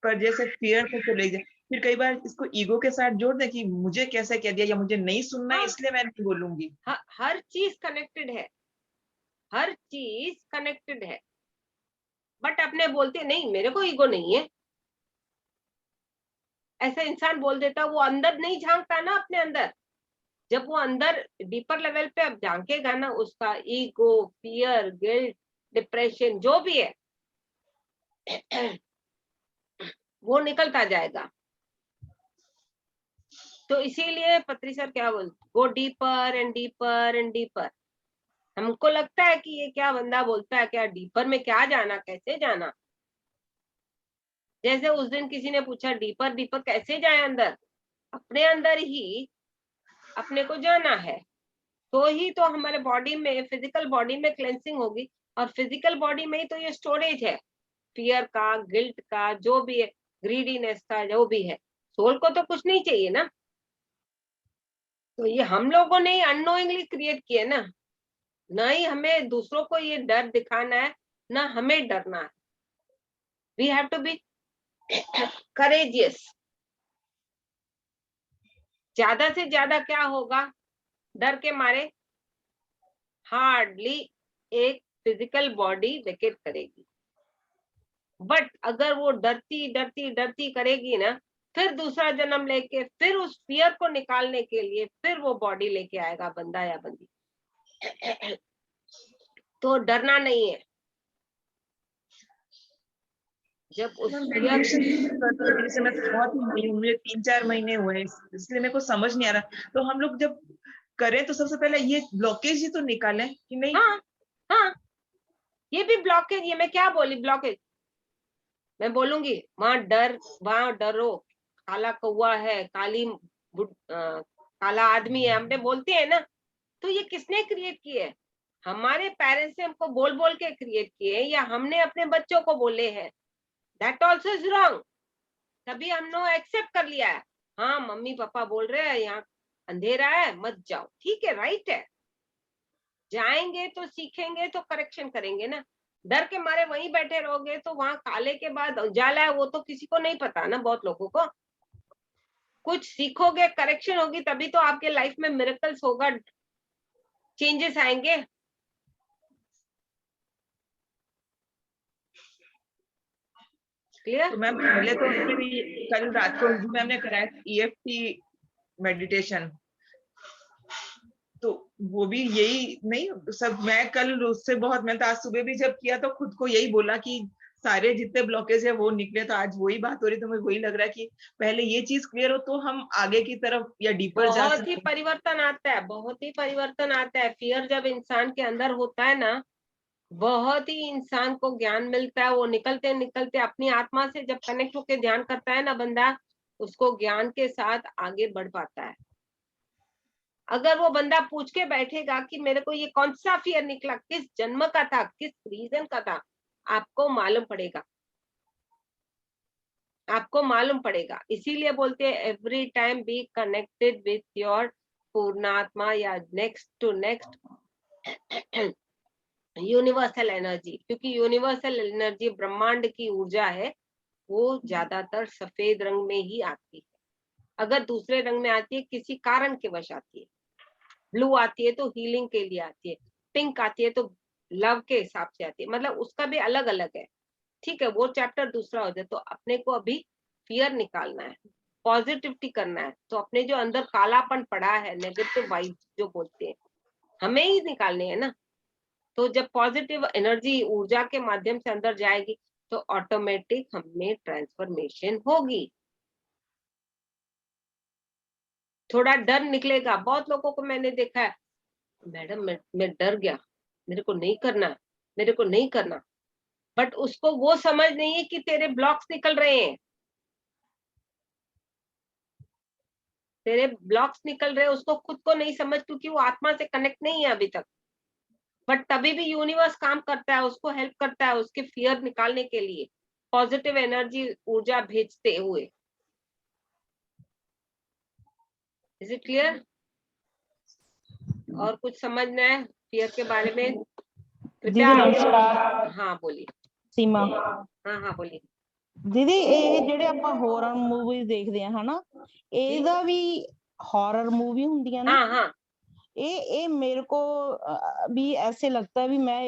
पर जैसे फियर तक तो ले जाए, फिर कई बार इसको ईगो के साथ जोड़ दे कि मुझे कैसे कह दिया, या मुझे नहीं सुनना है हाँ, इसलिए मैं नहीं बोलूंगी। हर चीज कनेक्टेड है, हर चीज कनेक्टेड है, बट अपने बोलते नहीं, मेरे को ईगो नहीं है, ऐसा इंसान बोल देता, वो अंदर नहीं झांकता ना अपने अंदर। जब वो अंदर डीपर लेवल पे अब झांकेगा ना, उसका ईगो, फियर, गिल्ट, डिप्रेशन जो भी है वो निकलता जाएगा। तो इसीलिए पत्री सर क्या बोलते, go deeper and deeper and deeper. हमको लगता है कि ये क्या बंदा बोलता है, क्या डीपर में क्या जाना, कैसे जाना। जैसे उस दिन किसी ने पूछा डीपर डीपर कैसे जाए अंदर, अपने अंदर ही अपने को जाना है। तो ही तो हमारे बॉडी में, फिजिकल बॉडी में क्लेंसिंग होगी, और फिजिकल बॉडी में ही तो ये स्टोरेज है फियर का, गिल्ट का, जो भी है, ग्रीडीनेस का, जो भी है। सोल को तो कुछ नहीं चाहिए ना। तो ये हम लोगों ने अननोइंगली क्रिएट किए ना, ना ही हमें दूसरों को ये डर दिखाना है, ना हमें डरना है। We have to be courageous. ज्यादा से ज्यादा क्या होगा, डर के मारे हार्डली एक फिजिकल बॉडी वेकेट करेगी, बट अगर वो डरती डरती डरती करेगी ना, फिर दूसरा जन्म लेके फिर उस फियर को निकालने के लिए फिर वो बॉडी लेके आएगा बंदा या बंदी। तो डरना नहीं है। जब उस फियर, जैसे मैं बहुत ही नई हूं, मुझे 3-4 महीने हुए हैं, इसलिए मेरे को समझ नहीं आ रहा। तो हम लोग जब करें तो सबसे पहले ये ब्लॉकेज ही तो निकालें कि नहीं। हाँ हाँ, ये भी ब्लॉकेज। ये मैं क्या बोली ब्लॉकेज, मैं बोलूंगी वहां डरो, काला कौवा है, काला आदमी है, हमने बोलते हैं ना। तो ये किसने क्रिएट किए? हमारे पेरेंट्स ने हमको बोल बोल के क्रिएट किए, या हमने अपने बच्चों को बोले हैं। That also is wrong. तभी हमने एक्सेप्ट कर लिया है, हाँ मम्मी पापा बोल रहे हैं यहाँ अंधेरा है मत जाओ, ठीक है, राइट है। जाएंगे तो सीखेंगे, तो करेक्शन करेंगे ना। डर के मारे वहीं बैठे रहोगे तो वहां काले के बाद उजाला है वो तो किसी को नहीं पता ना, बहुत लोगों को। कुछ सीखोगे, करेक्शन होगी, तभी तो आपके लाइफ में मिरेकल्स होगा, चेंजेस आएंगे। क्लियर? तो मैम पहले तो कल रात को मैम ने कराया EFT मेडिटेशन, तो वो भी यही नहीं सब, मैं कल उससे बहुत, मैं तो आज सुबह भी जब किया तो खुद को यही बोला कि सारे जितने ब्लॉकेज है वो निकले। तो आज वही बात हो रही, तो मुझे वही लग रहा है कि पहले ये चीज क्लियर हो तो हम आगे की तरफ या डीपर जा बहुत ही सकते। परिवर्तन आता है, बहुत ही परिवर्तन आता है। फियर जब इंसान के अंदर होता है ना, बहुत ही इंसान को ज्ञान मिलता है। वो निकलते निकलते अपनी आत्मा से जब कनेक्ट होकर ध्यान करता है ना बंदा, उसको ज्ञान के साथ आगे बढ़ पाता है। अगर वो बंदा पूछ के बैठेगा कि मेरे को ये कौन सा फियर निकला, किस जन्म का था, किस रीजन का था, आपको मालूम पड़ेगा, आपको मालूम पड़ेगा। इसीलिए बोलते हैं every time be connected with your पूर्णात्मा या next to next universal energy, क्योंकि यूनिवर्सल एनर्जी ब्रह्मांड की ऊर्जा है, वो ज्यादातर सफेद रंग में ही आती है। अगर दूसरे रंग में आती है किसी कारण के वश आती है, ब्लू आती है तो हीलिंग के लिए आती है, पिंक आती है तो लव के हिसाब से आती है, मतलब उसका भी अलग अलग है। ठीक है, वो चैप्टर दूसरा हो जाए। तो अपने को अभी फियर निकालना है, पॉजिटिविटी करना है। तो अपने जो अंदर कालापन पड़ा है, नेगेटिव वाइब्स जो बोलते हैं, हमें ही निकालने हैं ना। तो जब पॉजिटिव एनर्जी ऊर्जा के माध्यम से अंदर जाएगी तो ऑटोमेटिक हमें ट्रांसफॉर्मेशन होगी। थोड़ा डर निकलेगा। बहुत लोगों को मैंने देखा है, मैडम मैं डर गया, मेरे को नहीं करना, मेरे को नहीं करना। बट उसको वो समझ नहीं है कि तेरे ब्लॉक्स निकल रहे हैं, तेरे ब्लॉक्स निकल रहे हैं, उसको खुद को नहीं समझ, क्योंकि वो आत्मा से कनेक्ट नहीं है अभी तक। बट तभी भी यूनिवर्स काम करता है, उसको हेल्प करता है उसके फियर निकालने के लिए, पॉजिटिव एनर्जी ऊर्जा भेजते हुए। Is it clear? और कुछ समझना है फियर के बारे में? कृपया। हाँ बोलिए सीमा। हाँ हाँ बोलिए। दीदी ਇਹ ਜਿਹੜੇ ਆਪਾਂ ਹੌਰਰ ਮੂਵੀ ਦੇਖਦੇ ਆ ਹਨਾ, ਇਹਦਾ ਵੀ हॉरर मूवी ਹੁੰਦੀਆਂ ਨੇ। हाँ हाँ ये मेरे को भी ऐसे लगता है भी मैं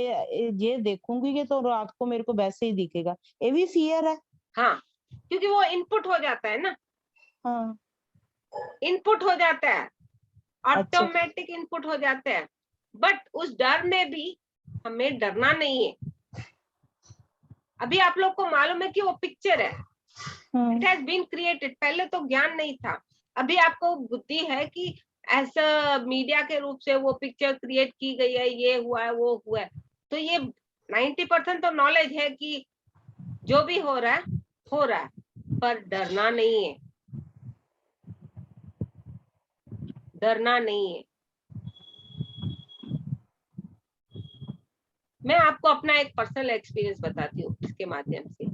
ये देखूंगी कि तो रात को मेरे को वैसे ही दिखेगा, ये भी फियर है। हाँ, क्योंकि वो इनपुट हो जाता है ना। हाँ इनपुट हो जाता है, अच्छा ऑटोमेटिक इनपुट हो जाता है। बट उस डर में भी हमें डरना नहीं है। अभी आप लोग को मालूम है कि वो पिक्चर है, इट हैज बीन क्रिएटेड। पहले तो ज्ञान नहीं था, अभी आपको बुद्धि है कि ऐसा मीडिया के रूप से वो पिक्चर क्रिएट की गई है, ये हुआ है वो हुआ है। तो ये 90% तो नॉलेज है कि जो भी हो रहा है, पर डरना नहीं है, डरना नहीं है। मैं आपको अपना एक पर्सनल एक्सपीरियंस बताती हूँ इसके माध्यम से।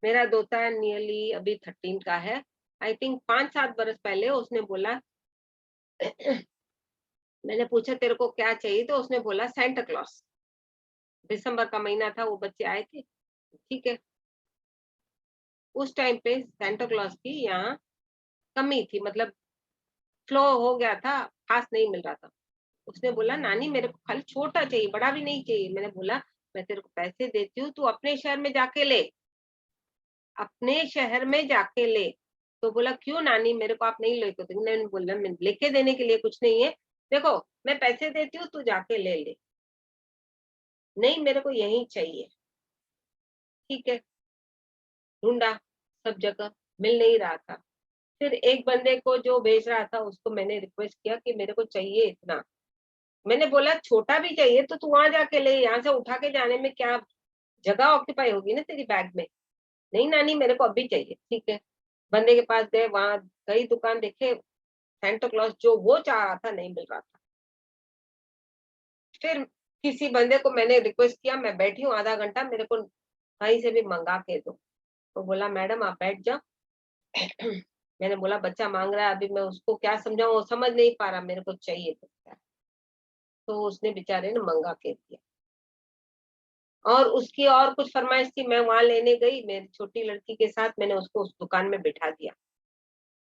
मेरा दोता नियरली अभी 13 का है। आई थिंक 5-7 बरस पहले उसने बोला मैंने पूछा तेरे को क्या चाहिए, तो उसने बोला सेंटा क्लॉस। दिसंबर का महीना था, वो बच्चे आए थे, ठीक है। उस टाइम पे सेंटा क्लॉस की यहाँ कमी थी, मतलब फ्लो हो गया था, खास नहीं मिल रहा था। उसने बोला नानी मेरे को खाली छोटा चाहिए, बड़ा भी नहीं चाहिए। मैंने बोला मैं तेरे को पैसे देती हूँ, तू अपने शहर में जाके ले, अपने शहर में जाके ले। तो बोला क्यों नानी, मेरे को आप नहीं लेके दोगे? मैंने बोला मैं लेके देने के लिए कुछ नहीं है, देखो मैं पैसे देती हूँ, तू जाके ले ले। नहीं मेरे को यही चाहिए। ठीक है, ढूंढा सब जगह, मिल नहीं रहा था। फिर एक बंदे को जो बेच रहा था उसको मैंने रिक्वेस्ट किया कि मेरे को चाहिए इतना। मैंने बोला छोटा भी चाहिए तो तू वहां जाके ले, यहाँ से उठा के जाने में क्या जगह ऑक्यूपाई होगी ना तेरी बैग में। नहीं नानी मेरे को अभी चाहिए। ठीक है, बंदे के पास गए, वहां कई दुकान देखे, सेंटा क्लॉज जो वो चाह रहा था नहीं मिल रहा था। फिर किसी बंदे को मैंने रिक्वेस्ट किया, मैं बैठी हूँ आधा घंटा, मेरे को कहीं से भी मंगा के दो। तो बोला मैडम आप बैठ जाओ। मैंने बोला बच्चा मांग रहा है, अभी मैं उसको क्या समझाऊं, वो समझ नहीं पा रहा, मेरे को चाहिए तो उसने बेचारे ने मंगा के दिया। और उसकी और कुछ फरमाइश थी, मैं वहां लेने गई मेरी छोटी लड़की के साथ, मैंने उसको उस दुकान में बिठा दिया।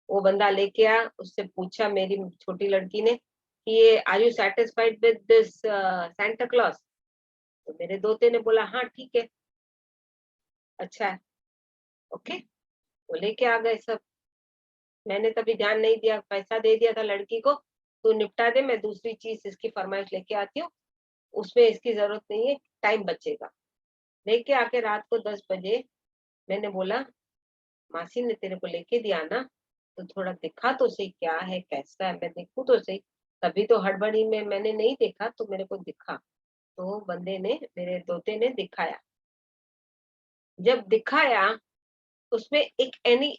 वो बंदा लेके आया, उससे पूछा मेरी छोटी लड़की ने कि ये are you satisfied with this Santa Claus? तो मेरे दोते ने बोला हाँ ठीक है, अच्छा है, ओके। वो लेके आ गए सब। मैंने तभी ध्यान नहीं दिया, पैसा दे दिया था लड़की को, तो निपटा दे, मैं दूसरी चीज इसकी फरमाइश लेके आती हूँ, उसमें इसकी जरूरत नहीं है, टाइम बचेगा। लेके आके रात को 10 बजे मैंने बोला मासी ने तेरे को लेके दिया ना, तो थोड़ा दिखा तो सही क्या है कैसा है, मैं देखूं तो सही। तभी तो हड़बड़ी में मैंने नहीं देखा, तो मेरे को दिखा। तो बंदे ने, मेरे दोते ने दिखाया। जब दिखाया उसमें एक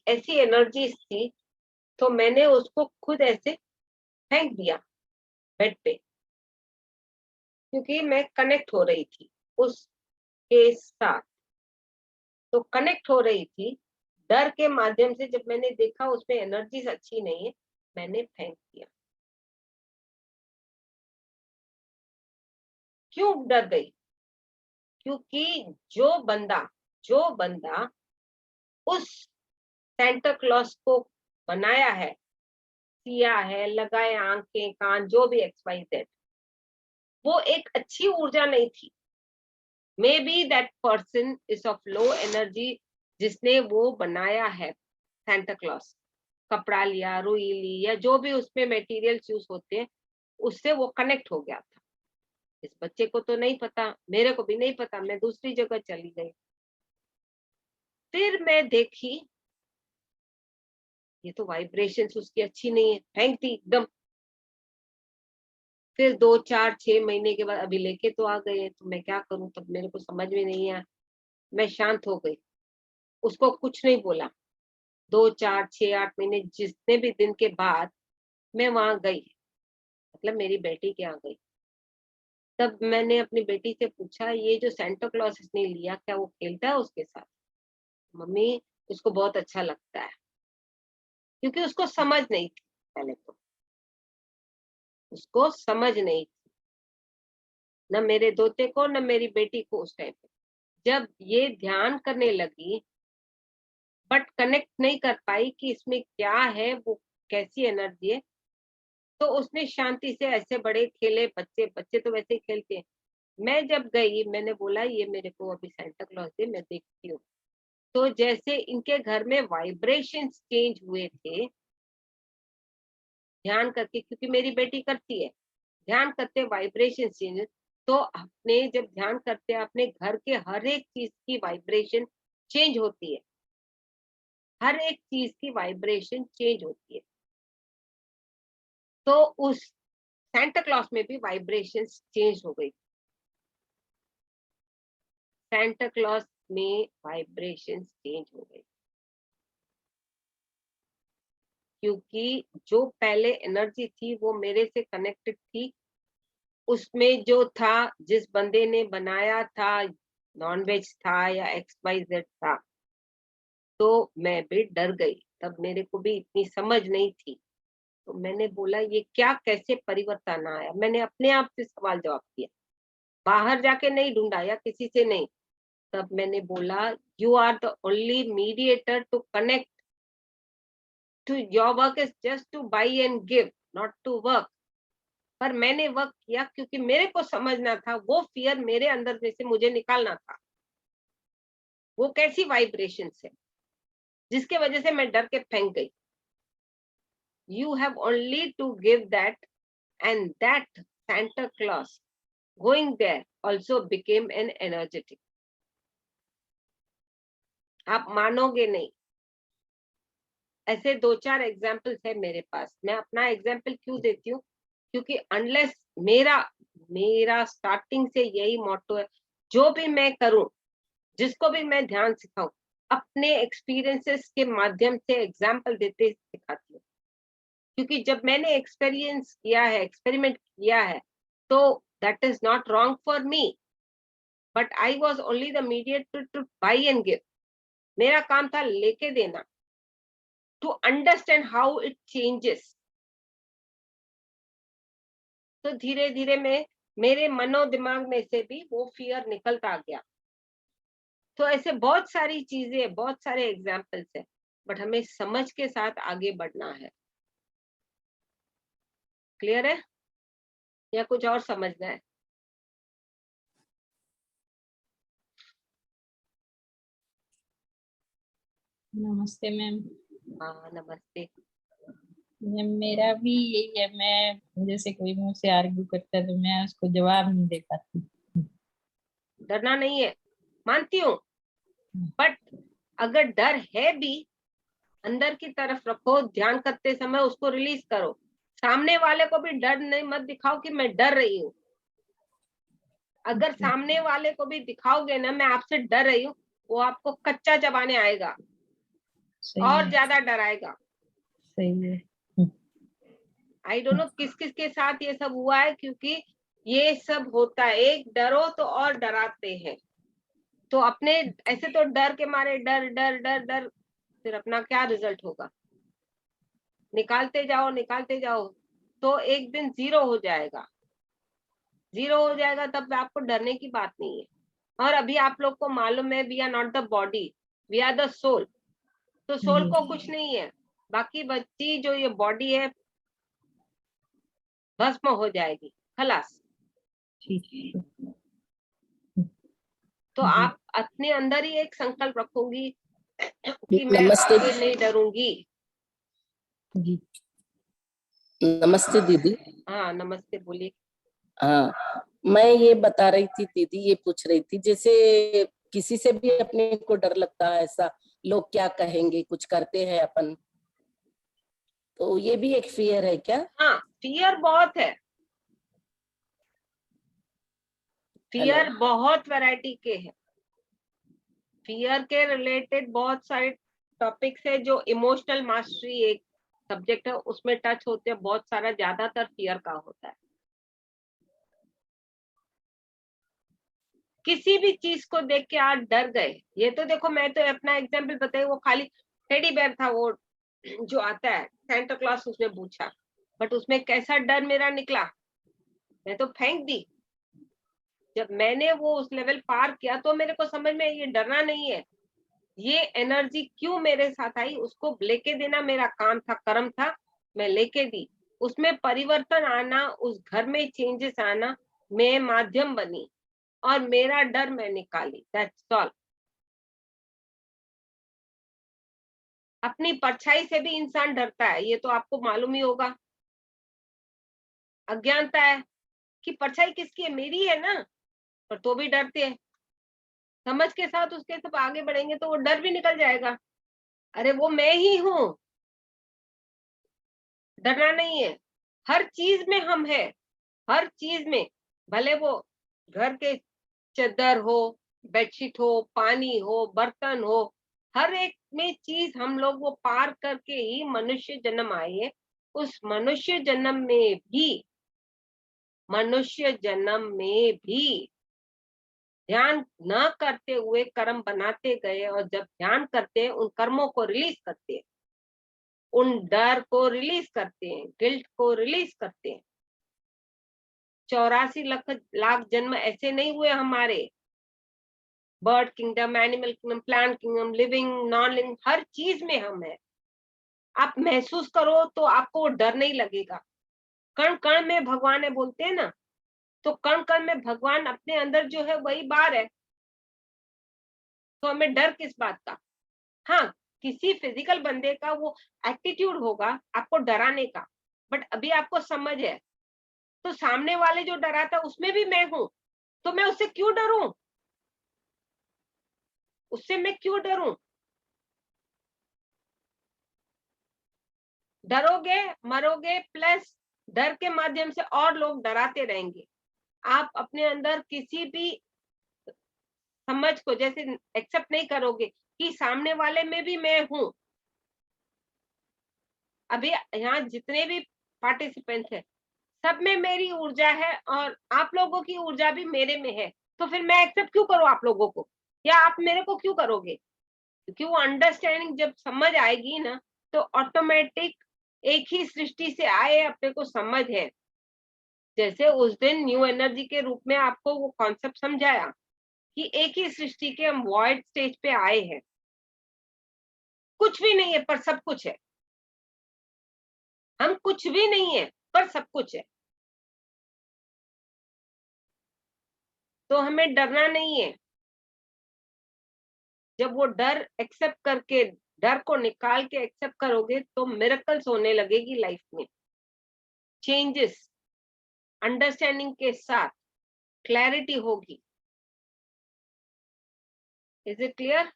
ऐसी एनर्जी थी, तो मैंने उसको खुद ऐसे फेंक दिया बेड पे, क्योंकि मैं कनेक्ट हो रही थी उसके साथ। तो कनेक्ट हो रही थी डर के माध्यम से। जब मैंने देखा उसमें एनर्जी अच्छी नहीं है, मैंने फेंक दिया। क्यों डर गई? क्योंकि जो बंदा उस सेंटा क्लॉज को बनाया है, सिया है, लगाए आंखें कान जो भी XYZ, वो एक अच्छी ऊर्जा नहीं थी। May be that person is of low energy, जिसने वो बनाया है सेंटा क्लॉज, कपड़ा लिया, रुई ली, या जो भी उसमें मटेरियल्स यूज होते हैं, उससे वो कनेक्ट हो गया था। इस बच्चे को तो नहीं पता, मेरे को भी नहीं पता, मैं दूसरी जगह चली गई। फिर मैं देखी ये तो वाइब्रेशंस उसकी अच्छी नहीं है, फेंक दी एकदम। फिर 2-4-6 महीने के बाद अभी लेके तो आ गए, तो मैं क्या करूं, तब मेरे को समझ में नहीं आया। मैं शांत हो गई, उसको कुछ नहीं बोला। 2-4-6-8 महीने जितने भी दिन के बाद मैं वहां गई, मतलब मेरी बेटी के यहाँ गई, तब मैंने अपनी बेटी से पूछा ये जो सेंटा क्लॉज इसने लिया, क्या वो खेलता है उसके साथ? मम्मी उसको बहुत अच्छा लगता है। क्योंकि उसको समझ नहीं थी, पहले तो उसको समझ नहीं थी, न मेरे दोते को न मेरी बेटी को उस टाइम पे। जब ये ध्यान करने लगी, बट कनेक्ट नहीं कर पाई कि इसमें क्या है, वो कैसी एनर्जी है, तो उसने शांति से ऐसे बड़े खेले, बच्चे बच्चे तो वैसे ही खेलते हैं। मैं जब गई, मैंने बोला ये मेरे को अभी सेंटा क्लॉज दे, मैं देखती हूँ। तो जैसे इनके घर में वाइब्रेशन चेंज हुए थे ध्यान करके, क्योंकि मेरी बेटी करती है ध्यान करते, वाइब्रेशन चेंज। तो अपने जब ध्यान करते हैं, अपने घर के हर एक चीज की वाइब्रेशन चेंज होती है, हर एक चीज की वाइब्रेशन चेंज होती है। तो उस सेंटा क्लॉज में भी वाइब्रेशन चेंज हो गई। सेंटा क्लॉज में वाइब्रेशन चेंज हो गई, क्योंकि जो पहले एनर्जी थी वो मेरे से कनेक्टेड थी, उसमें जो था, जिस बंदे ने बनाया था, नॉन वेज था या XYZ था, तो मैं भी डर गई। तब मेरे को भी इतनी समझ नहीं थी, तो मैंने बोला ये क्या, कैसे परिवर्तन आया। मैंने अपने आप से सवाल जवाब किया, बाहर जाके नहीं ढूंढा या किसी से नहीं। तब मैंने बोला you are the only mediator to connect to your work is just to buy and give, not to work. पर मैंने वर्क किया क्योंकि मेरे को समझना था, वो फियर मेरे अंदर में से मुझे निकालना था। वो कैसी वाइब्रेशन है जिसके वजह से मैं डर के फेंक गई। You have only to give that, and that Santa Claus going there also became an energetic. आप मानोगे नहीं, ऐसे 2-4 एग्जाम्पल्स है मेरे पास। मैं अपना एग्जाम्पल क्यों देती हूँ, क्योंकि अनलेस मेरा स्टार्टिंग से यही मोटो है, जो भी मैं करूं, जिसको भी मैं ध्यान सिखाऊं, अपने एक्सपीरियंसेस के माध्यम से एग्जाम्पल देते सिखाती हूँ। क्योंकि जब मैंने एक्सपीरियंस किया है, एक्सपेरिमेंट किया है, तो that is not wrong for me, but I was only the mediator to buy and give. मेरा काम था लेके देना, to understand how it changes. तो धीरे धीरे में मेरे मनो दिमाग में से भी वो फियर निकलता गया। तो ऐसे बहुत सारी चीजें, बहुत सारे एग्जाम्पल्स है, बट हमें समझ के साथ आगे बढ़ना है। क्लियर है या कुछ और समझना है? नमस्ते मैम। हाँ नमस्ते। मैम मेरा भी यही है, मैं जैसे कोई मुझसे आर्ग्यू करता है तो मैं उसको जवाब नहीं दे पाती। डरना नहीं है, मानती हूँ, बट अगर डर है भी, अंदर की तरफ रखो, ध्यान करते समय उसको रिलीज करो। सामने वाले को भी डर नहीं मत दिखाओ कि मैं डर रही हूँ। अगर सामने वाले को भी दिखाओगे ना मैं आपसे डर रही हूँ, वो आपको कच्चा चबाने आएगा और ज्यादा डराएगा। सही है। आई डोंट नो किस किस के साथ ये सब हुआ है, क्योंकि ये सब होता है। एक डरो तो और डराते हैं, तो अपने ऐसे तो डर के मारे डर डर डर डर, फिर अपना क्या रिजल्ट होगा? निकालते जाओ तो एक दिन जीरो हो जाएगा। जीरो हो जाएगा तब आपको डरने की बात नहीं है। और अभी आप लोग को मालूम है, we are not the body, we are the soul. तो सोल को कुछ नहीं है, बाकी बच्ची जो ये बॉडी है भस्म हो जाएगी, खलास। तो आप अपने अंदर ही एक संकल्प रखोगी कि मैं नमस्ते आगे नहीं डरूंगी। जी नमस्ते दीदी। हाँ नमस्ते, बोलिए। हाँ, मैं ये बता रही थी दीदी, ये पूछ रही थी, जैसे किसी से भी अपने को डर लगता है, ऐसा लोग क्या कहेंगे, कुछ करते हैं अपन, तो ये भी एक फियर है क्या? हाँ फियर बहुत है, फियर बहुत वैरायटी के हैं। फियर के रिलेटेड बहुत सारे टॉपिक्स है, जो इमोशनल मास्टरी एक सब्जेक्ट है, उसमें टच होते हैं बहुत सारा, ज्यादातर फियर का होता है। किसी भी चीज को देख के आप डर गए, ये तो देखो, मैं तो अपना एग्जाम्पल बताई, वो खाली टेडी बेयर था, वो जो आता है सेंटा क्लॉस, उसने पूछा, बट उसमें कैसा डर मेरा निकला, मैं तो फेंक दी। जब मैंने वो उस लेवल पार किया तो मेरे को समझ में ये डरना नहीं है, ये एनर्जी क्यों मेरे साथ आई, उसको लेके देना मेरा काम था, कर्म था, मैं लेके दी। उसमें परिवर्तन आना, उस घर में चेंजेस आना, मैं माध्यम बनी और मेरा डर मैं निकाली, दैट्स ऑल। अपनी परछाई से भी इंसान डरता है, ये तो आपको मालूम ही होगा। अज्ञानता है कि परछाई किसकी है, मेरी है ना, पर तो भी डरते हैं। समझ के साथ उसके सब आगे बढ़ेंगे तो वो डर भी निकल जाएगा, अरे वो मैं ही हूँ। डरना नहीं है, हर चीज में हम है, हर चीज में, भले वो घर के चादर हो, बेडशीट हो, पानी हो, बर्तन हो, हर एक में चीज हम लोग वो पार करके ही मनुष्य जन्म आए हैं। उस मनुष्य जन्म में भी मनुष्य जन्म में भी ध्यान न करते हुए कर्म बनाते गए, और जब ध्यान करते हैं उन कर्मों को रिलीज करते हैं, उन डर को रिलीज करते हैं, गिल्ट को रिलीज करते हैं। 84 लाख जन्म ऐसे नहीं हुए हमारे। Bird kingdom, animal kingdom, plant kingdom, living, non living, हर चीज में हम है। आप महसूस करो तो आपको वो डर नहीं लगेगा। कण कण में भगवान है बोलते हैं ना, तो कण कण में भगवान अपने अंदर जो है वही बाहर है, तो हमें डर किस बात का? हाँ, किसी फिजिकल बंदे का वो एटीट्यूड होगा आपको डराने का, बट अभी आपको समझ है तो सामने वाले जो डराता उसमें भी मैं हूं, तो मैं उससे क्यों डरूं? उससे मैं क्यों डरूं? डरोगे मरोगे, प्लस डर के माध्यम से और लोग डराते रहेंगे। आप अपने अंदर किसी भी समझ को जैसे एक्सेप्ट नहीं करोगे कि सामने वाले में भी मैं हूं। अभी यहाँ जितने भी पार्टिसिपेंट्स हैं सब में मेरी ऊर्जा है और आप लोगों की ऊर्जा भी मेरे में है, तो फिर मैं एक्सेप्ट क्यों करूं आप लोगों को, या आप मेरे को क्यों करोगे? क्योंकि वो अंडरस्टैंडिंग जब समझ आएगी ना, तो ऑटोमेटिक एक ही सृष्टि से आए अपने को समझ है। जैसे उस दिन न्यू एनर्जी के रूप में आपको वो कॉन्सेप्ट समझाया कि एक ही सृष्टि के हम वॉइड स्टेज पे आए हैं, कुछ भी नहीं है पर सब कुछ है। हम कुछ भी नहीं है पर सब कुछ है, तो हमें डरना नहीं है। जब वो डर एक्सेप्ट करके, डर को निकाल के एक्सेप्ट करोगे तो मिरेकल्स होने लगेगी लाइफ में, चेंजेस अंडरस्टैंडिंग के साथ, क्लैरिटी होगी। Is it clear?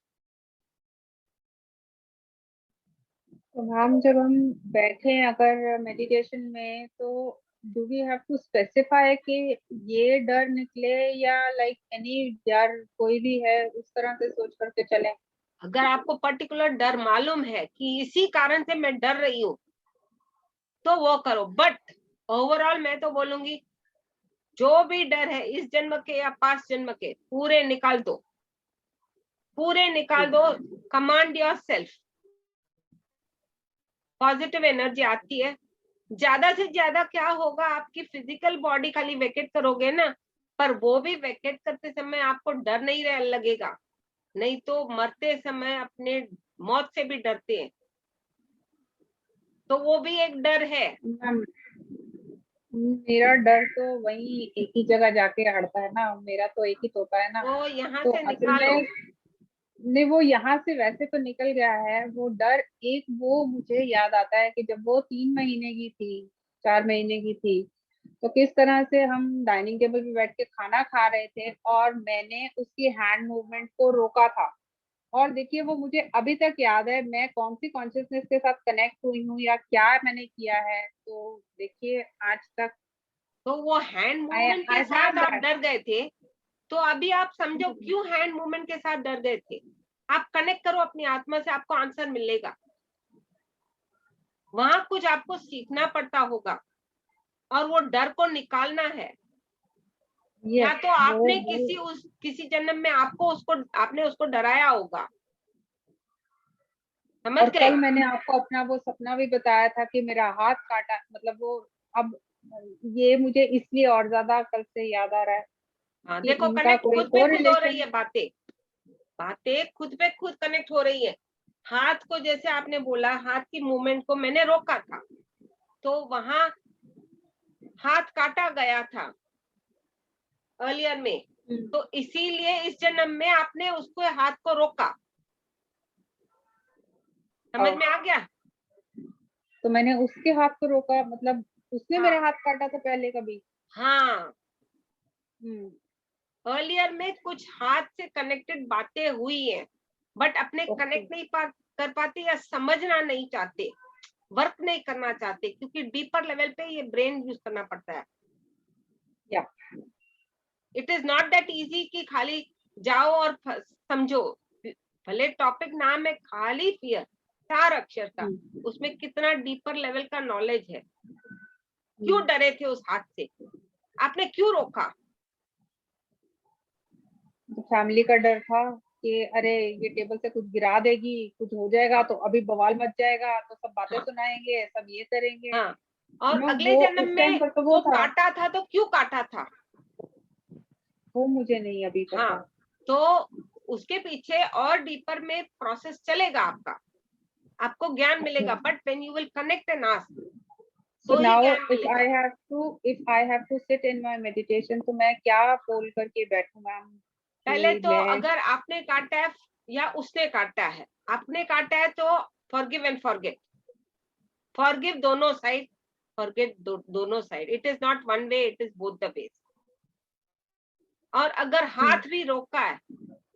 तो मैम जब हम बैठे हैं अगर मेडिटेशन में, तो do we have to specify कि ये डर निकले, या लाइक एनी डर कोई भी है उस तरह से सोच करके चलें? अगर आपको पर्टिकुलर डर मालूम है कि इसी कारण से मैं डर रही हूँ तो वो करो, बट ओवरऑल मैं तो बोलूंगी जो भी डर है इस जन्म के या पास्ट जन्म के, पूरे निकाल दो, पूरे निकाल दो। Command your self, positive energy आती है। ज्यादा से ज्यादा क्या होगा, आपकी फिजिकल बॉडी खाली वेकेट करोगे ना, पर वो भी वेकेट करते समय आपको डर नहीं लगेगा। नहीं तो मरते समय अपने मौत से भी डरते हैं, तो वो भी एक डर है। मैम मेरा डर तो वही एक ही जगह जाके अड़ता है ना, मेरा तो एक ही तोता है ना। वो यहाँ तो से असल निकालो। में नहीं, वो यहाँ से वैसे तो निकल गया है वो डर। एक वो मुझे याद आता है कि जब वो 3 महीने की थी, 4 महीने की थी, तो किस तरह से हम डाइनिंग टेबल पे बैठ के खाना खा रहे थे और मैंने उसकी हैंड मूवमेंट को रोका था। और देखिए वो मुझे अभी तक याद है, मैं कौन सी कॉन्शियसनेस के साथ कनेक्ट हुई हूँ या क्या मैंने किया है। तो देखिए आज तक तो वो हैंड आई मूवमेंट के आई साथ हैव आप दैट। डर गए थे, तो अभी आप समझो क्यों हैंड मूवमेंट के साथ डर गए थे। आप कनेक्ट करो अपनी आत्मा से, आपको आंसर मिलेगा। वहां कुछ आपको सीखना पड़ता होगा और वो डर को निकालना है। या तो आपने किसी जन्म में आपने उसको डराया होगा, समझ और गए? कल मैंने आपको अपना वो सपना भी बताया था कि मेरा हाथ काटा, मतलब वो अब ये मुझे इसलिए और ज्यादा कल से याद आ रहा है हाँ, कि देखो इनका कनेक्ट कोई खुद पे खुद हो रही कोरिलेशन। है, बातें खुद पे खुद कनेक्ट हो रही है। हाथ को जैसे आपने बोला, हाथ की मूवमेंट को मैंने रोका था, तो वहां हाथ काटा गया था अर्लियर में, तो इसीलिए इस जन्म में आपने उसको हाथ को रोका। समझ में आ गया? तो मैंने उसके हाथ को रोका, मतलब उसने हाँ। मेरा हाथ काटा था पहले कभी? हाँ, अर्लियर में कुछ हाथ से कनेक्टेड बातें हुई हैं, बट अपने कनेक्ट नहीं कर पाते या समझना नहीं चाहते, वर्क नहीं करना चाहते, क्योंकि डीपर लेवल पे ये ब्रेन यूज करना पड़ता है। It is not that easy कि खाली जाओ और समझो। भले टॉपिक नाम है खाली फियर, 4 अक्षर का, उसमें कितना डीपर लेवल का नॉलेज है। क्यों डरे थे उस हाथ से? आपने क्यों रोका? फैमिली का डर था कि अरे ये टेबल से कुछ गिरा देगी, कुछ हो जाएगा तो अभी बवाल मच जाएगा, तो सब बातें हाँ। सुनाएंगे, सब ये करेंगे। हाँ, और नो, अगले वो जन्म उस टाइम में पर तो वो वो था, काटा था तो क्यों काटा था? वो मुझे नहीं अभी पता। हाँ, तो उसके पीछे और डीपर में प्रोसेस चलेगा आपका, आपको ज्ञान मिलेगा, but when you will connect and ask So तो ही now ज्ञान if मिलेगा। I have to sit in my meditation, तो मैं क्या बोल करके बैठूं मैम? पहले कि तो मैं अगर आपने काटा है या उसने काटा है, आपने काटा है तो फॉरगिव एंड फॉरगेट, फॉरगिव दोनों साइड, फॉरगेट दोनों side, it is not one way, it is both the ways. और अगर हाथ भी रोका है,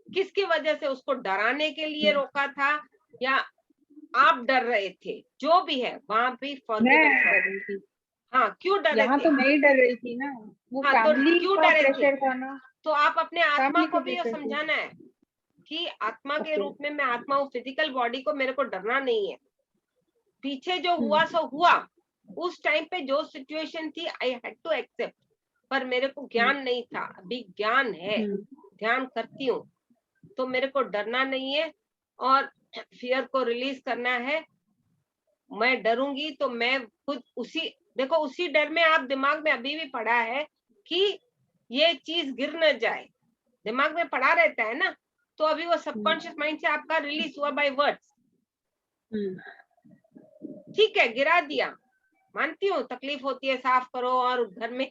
किसकी वजह से? उसको डराने के लिए रोका था या आप डर रहे थे? जो भी है वहां भी फॉरगिव मैं एंड डर फॉरगेट। रही थी, हाँ, क्यों डरे यहाँ थे? तो मैं ही डर रही थी ना, वो हाँ, तो फैमिली क्यों का डरे थे? प्रेशर था ना, तो आप अपने आत्मा फैमिली को के भी ये प्रेशर थी। समझाना है कि आत्मा के Okay. रूप में मैं आत्मा हूँ, फिजिकल बॉडी को मेरे को डरना नहीं है। पीछे जो हुआ सो हुआ, उस टाइम पे जो सिचुएशन थी आई हैड टू एक्सेप्ट, पर मेरे को ज्ञान नहीं था, अभी ज्ञान है, ध्यान करती हूँ तो मेरे को डरना नहीं है और फियर को रिलीज करना है। मैं डरूंगी तो मैं खुद उसी, देखो उसी डर में आप दिमाग में अभी भी पड़ा है कि ये चीज गिर न जाए, दिमाग में पड़ा रहता है ना, तो अभी वो सबकॉन्शियस माइंड से आपका रिलीज हुआ बाय वर्ड्स। ठीक है, गिरा दिया, मानती हूँ तकलीफ होती है, साफ करो। और घर में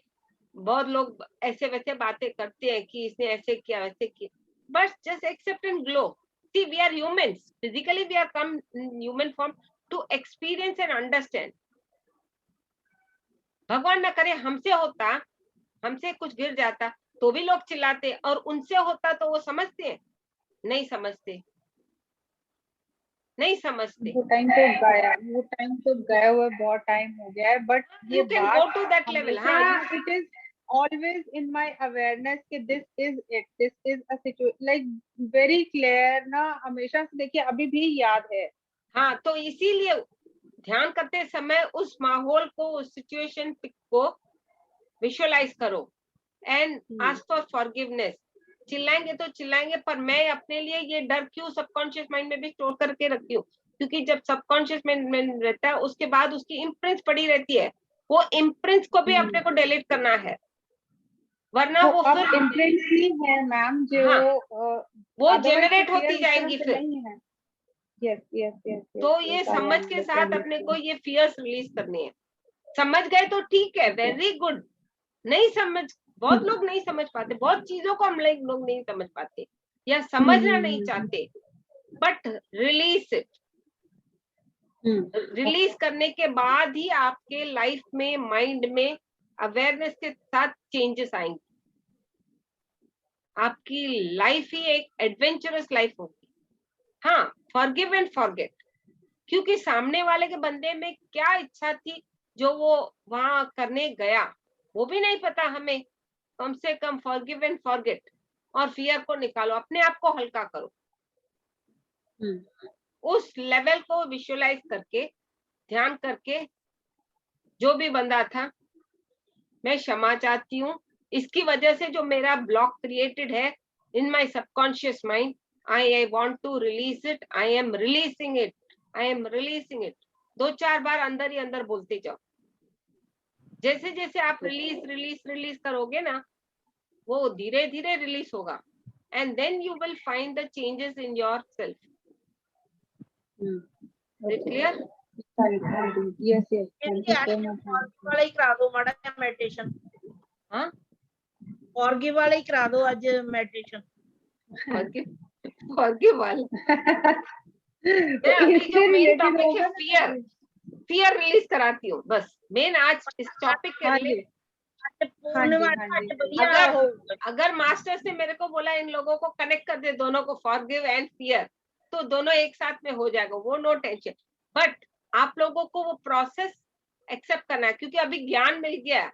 बहुत लोग ऐसे वैसे बातें करते हैं कि इसने ऐसे किया वैसे किया, बस just accept and glow. See we are humans, physically we are come in human form to experience and understand. भगवान न करे हमसे होता, हमसे कुछ गिर जाता तो भी लोग चिल्लाते, और उनसे होता तो वो समझते हैं? नहीं समझते, नहीं समझते। वो टाइम तो गया हुआ बहुत टाइम हो गया है, बट ये यू कैन गो बात टू दैट लेवल। हाँ, हमेशा it is always in my awareness कि this is a situation like very clear ना, हमेशा से देखिए अभी भी याद है। हाँ, तो इसीलिए ध्यान करते समय उस माहौल को, उस सिचुएशन को विजुअलाइज करो एंड आस्क फॉर फॉरगिवनेस। चिल्लाएंगे तो चिल्लाएंगे, पर मैं अपने लिए ये डर क्यों सबकॉन्शियस माइंड में भी स्टोर करके रखती हूँ? क्योंकि जब सबकॉन्शियस माइंड में रहता है उसके बाद उसकी इम्प्रिंट्स पड़ी रहती है, वो इम्प्रिंट्स को भी अपने को डिलीट करना है, वरना वो अब फिर इम्प्रिंट्स ही है मैम जो वो जेनरेट होती जाएंगी फिर। नहीं है। यस तो ये समझ के साथ अपने को ये फियर्स रिलीज करनी है। समझ गए तो ठीक है, वेरी गुड। नहीं समझ, बहुत लोग नहीं समझ पाते, बहुत चीजों को हम लोग नहीं समझ पाते या समझना नहीं चाहते, बट रिलीज इट। रिलीज करने के बाद ही आपके लाइफ में, माइंड में अवेयरनेस के साथ चेंजेस आएंगे। आपकी लाइफ ही एक एडवेंचरस लाइफ होगी। हाँ, फॉरगिव एंड फॉरगेट, क्योंकि सामने वाले के बंदे में क्या इच्छा थी जो वो वहां करने गया, वो भी नहीं पता हमें। कम से कम फॉरगिव एंड फॉरगेट और फियर को निकालो, अपने आप को हल्का करो। उस लेवल को विजुअलाइज करके, ध्यान करके, जो भी बंदा था मैं क्षमा चाहती हूँ, इसकी वजह से जो मेरा ब्लॉक क्रिएटेड है in my subconscious mind, I want to release it, I am releasing it, I am releasing it. 2-4 बार अंदर ही अंदर बोलते जाओ। जैसे जैसे आप रिलीज रिलीज रिलीज करोगे ना, वो धीरे धीरे रिलीज होगा, and then you will find the changes in your self. Clear? Yes thank you so much. वाला ही करा दो माड़ा मेडिटेशन। हाँ, फॉरगिव वाला ही करा दो आज मेडिटेशन। फॉरगिव वाला मैं अभी जो मेन टॉपिक है फियर, फियर रिलीज कराती हूँ बस। मेन आज इस टॉपिक के रिलेटेड अगर मास्टर से मेरे को बोला इन लोगों को कनेक्ट कर दे, दोनों को, फॉरगिव एंड फियर, तो दोनों एक साथ में हो जाएगा, वो नो टेंशन। बट आप लोगों को वो प्रोसेस एक्सेप्ट करना है, क्योंकि अभी ज्ञान मिल गया।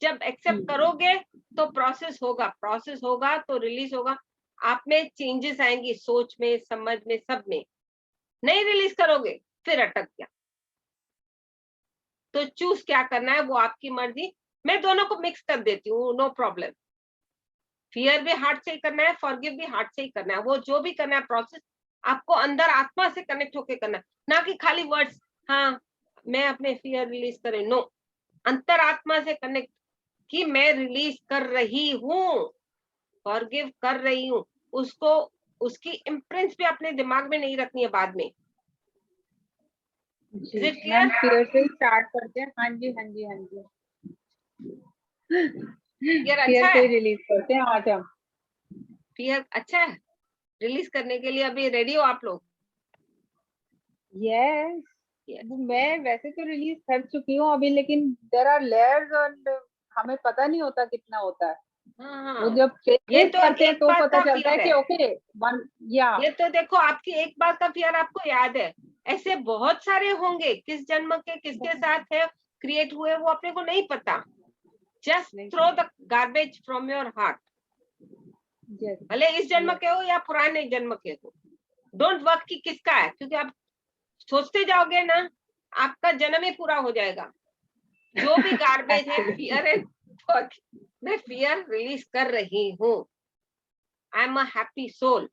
जब एक्सेप्ट करोगे तो प्रोसेस होगा तो रिलीज होगा, आप में चेंजेस आएंगी, सोच में, समझ में, सब में। नहीं रिलीज करोगे फिर अटक गया। तो चूज क्या करना है वो आपकी मर्जी, मैं दोनों को मिक्स कर देती हूँ, नो प्रॉब्लम। फियर भी हार्ट से ही करना है, फॉरगिव भी हार्ट से ही करना है। वो जो भी करना है प्रोसेस आपको अंदर आत्मा से कनेक्ट होके करना है, ना कि खाली वर्ड्स, हाँ मैं अपने फियर रिलीज करें, नो, अंतर आत्मा से कनेक्ट कि मैं रिलीज कर रही हूँ, फॉरगिव कर रही हूँ। उसको, उसकी इम्प्रिंट्स भी अपने दिमाग में नहीं रखनी है बाद में। जी Is it ma'am, clear? Fear से स्टार्ट करते हैं। हाँ जी, हाँ जी, हाँ जी। फियर फियर अच्छा से है, रिलीज करते हैं आज हम। फियर अच्छा है, रिलीज करने के लिए अभी रेडी हो आप लोग? Yes, Yes. मैं वैसे तो रिलीज कर चुकी हूँ अभी, लेकिन देयर आर लेयर्स एंड हमें पता नहीं होता कितना होता है। वो हाँ, जब ये फेस तो करते हैं एक तो बात पता का चलता है फियर कि है। ओके वन, या ये तो देखो आपकी एक बात का फियर आपको याद है, ऐसे बहुत सारे होंगे, किस जन्म के किसके साथ है क्रिएट हुए वो अपने को नहीं पता। जस्ट नहीं throw the garbage from your heart, yes भले इस जन्म यस के हो या पुराने जन्म के हो। डोंट वर्क कि किसका है, क्योंकि आप सोचते जाओगे ना, आपका जन्म ही पूरा हो जाएगा। जो भी गार्बेज है, फियर है, मैं फियर रिलीज कर रही हूँ। I am a happy soul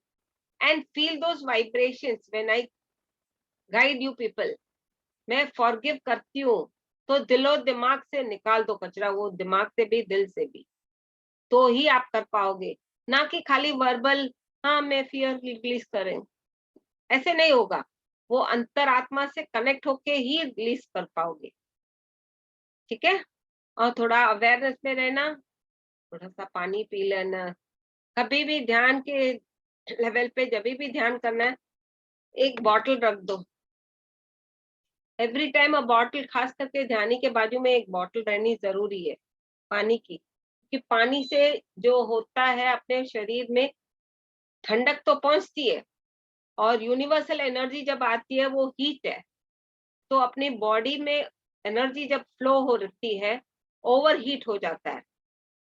and feel those vibrations when I guide you people. मैं फॉरगिव करती हूँ, तो दिलो दिमाग से निकाल दो कचरा, वो दिमाग से भी दिल से भी, तो ही आप कर पाओगे। ना कि खाली वर्बल, हाँ मैं फियर रिलीज करें, ऐसे नहीं होगा। वो अंतरात्मा से कनेक्ट होके ही रिलीज कर पाओगे, ठीक है। और थोड़ा अवेयरनेस में रहना, थोड़ा सा पानी पी लेना। कभी भी ध्यान के लेवल पे जब भी ध्यान करना है, एक बॉटल रख दो एवरी टाइम, अ बॉटल, खास करके ध्यानी के बाजू में एक बॉटल रहनी जरूरी है पानी की, कि पानी से जो होता है अपने शरीर में ठंडक तो पहुंचती है, और यूनिवर्सल एनर्जी जब आती है वो हीट है, तो अपनी बॉडी में एनर्जी जब फ्लो हो रही है, ओवर हीट हो जाता है,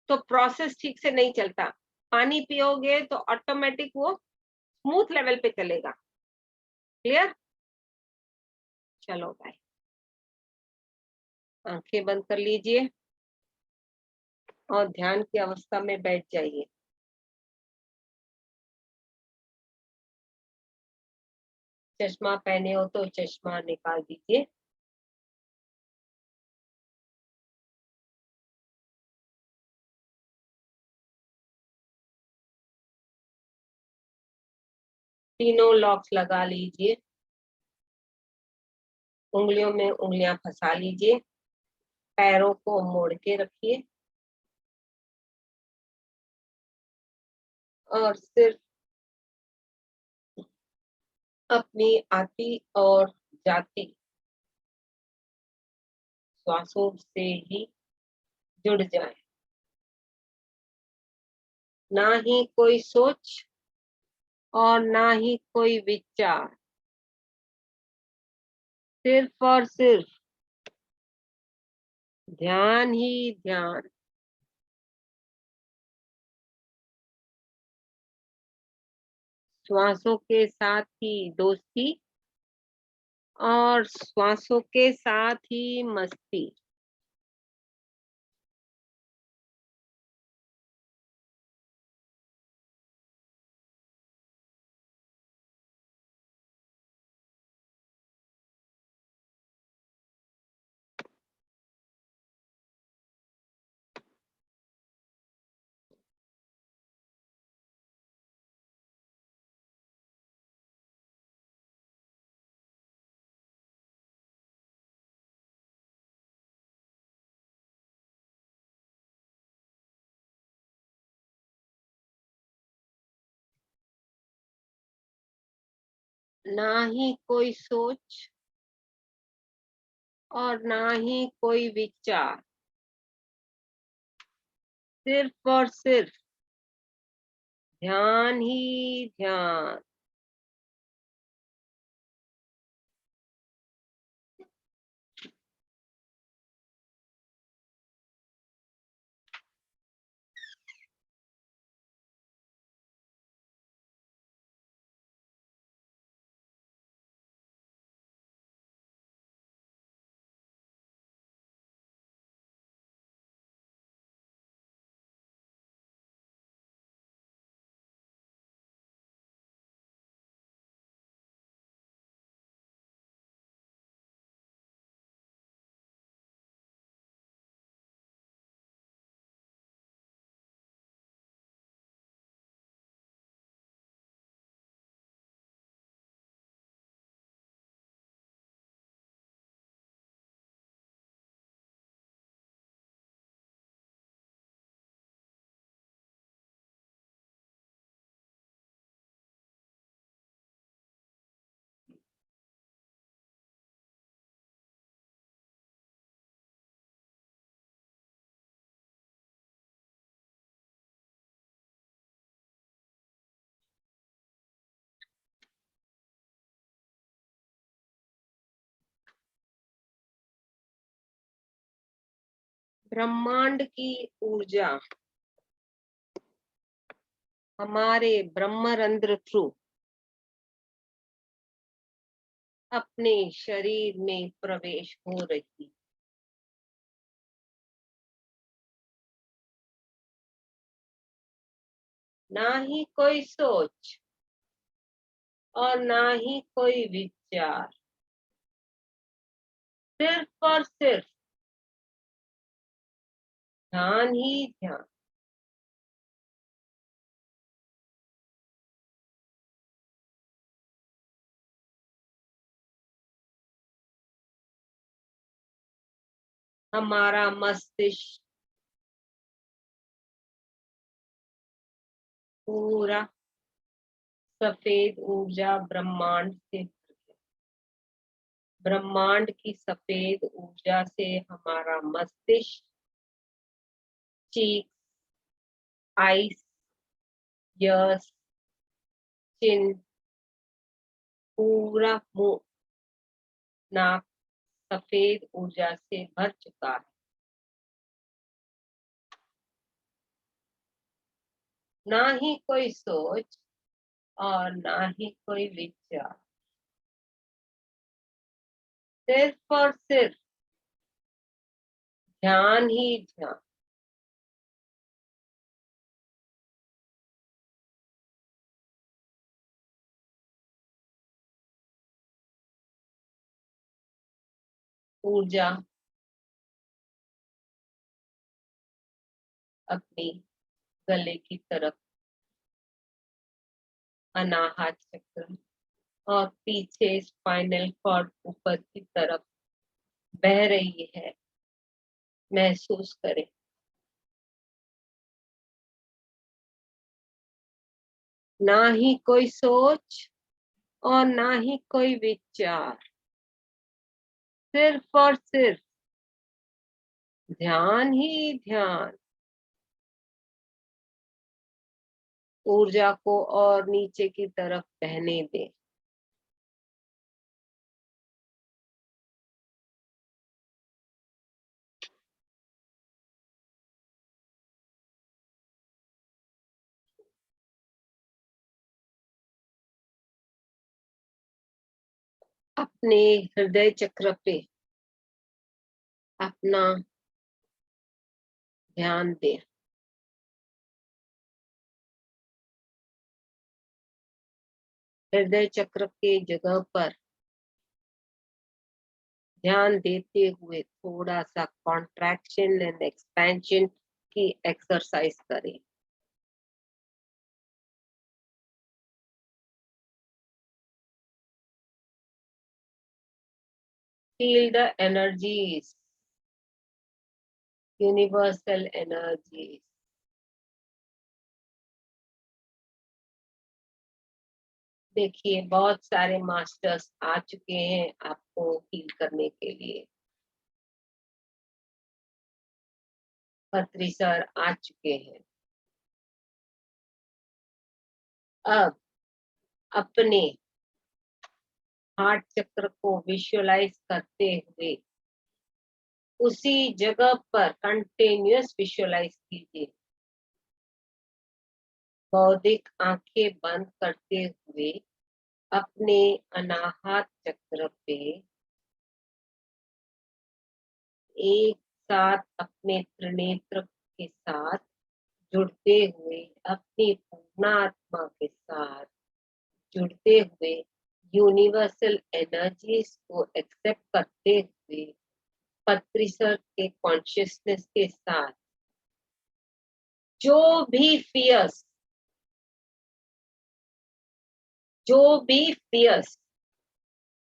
तो प्रोसेस ठीक से नहीं चलता। पानी पियोगे तो ऑटोमेटिक वो स्मूथ लेवल पे चलेगा। क्लियर? चलो बाय, आंखें बंद कर लीजिए और ध्यान की अवस्था में बैठ जाइए। चश्मा पहने हो तो चश्मा निकाल दीजिए। तीनों लॉक्स लगा लीजिए, उंगलियों में उंगलियां फंसा लीजिए, पैरों को मोड़ के रखिए और सिर्फ अपनी आती और जाती श्वासों से ही जुड़ जाए। ना ही कोई सोच और ना ही कोई विचार, सिर्फ और सिर्फ ध्यान ही ध्यान। श्वासों के साथ ही दोस्ती और श्वासों के साथ ही मस्ती। ना ही कोई सोच और ना ही कोई विचार, सिर्फ और सिर्फ ध्यान ही ध्यान। ब्रह्मांड की ऊर्जा हमारे ब्रह्मरंध्र थ्रू अपने शरीर में प्रवेश हो रही। ना ही कोई सोच और ना ही कोई विचार, सिर्फ और सिर्फ ध्यान ही ध्यान। हमारा मस्तिष्क पूरा सफेद ऊर्जा ब्रह्मांड से, ब्रह्मांड की सफेद ऊर्जा से हमारा मस्तिष्क, चीक, आईज, ईयर्स, चिन, पूरा मुंह, नाक सफेद ऊर्जा से भर चुका है। ना ही कोई सोच और ना ही कोई विचार, सिर्फ और सिर्फ ध्यान ही ध्यान। ऊर्जा अपनी गले की तरफ, अनाहत चक्र और पीछे स्पाइनल कॉर्ड ऊपर की तरफ बह रही है, महसूस करें। ना ही कोई सोच और ना ही कोई विचार, सिर्फ और सिर्फ ध्यान ही ध्यान। ऊर्जा को और नीचे की तरफ बहने दें। अपने हृदय चक्र पे अपना ध्यान दें। हृदय चक्र के जगह पर ध्यान देते हुए थोड़ा सा कॉन्ट्रैक्शन एंड एक्सपेंशन की एक्सरसाइज करें। Feel the energies, universal energies. देखिए बहुत सारे मास्टर्स आ चुके हैं आपको हील करने के लिए। पत्री सर आ चुके हैं। अब अपने हार्ट चक्र को विजुअलाइज करते हुए उसी जगह पर कंटिन्यूअस विजुअलाइज कीजिए। बौद्धिक आंखें बंद करते हुए अपने अनाहत चक्र पे एक साथ अपने त्रिनेत्र के साथ जुड़ते हुए, अपनी पूर्णात्मा के साथ जुड़ते हुए, यूनिवर्सल एनर्जीज को एक्सेप्ट करते हुए, पत्री सर के कॉन्शियसनेस के साथ जो भी फियर्स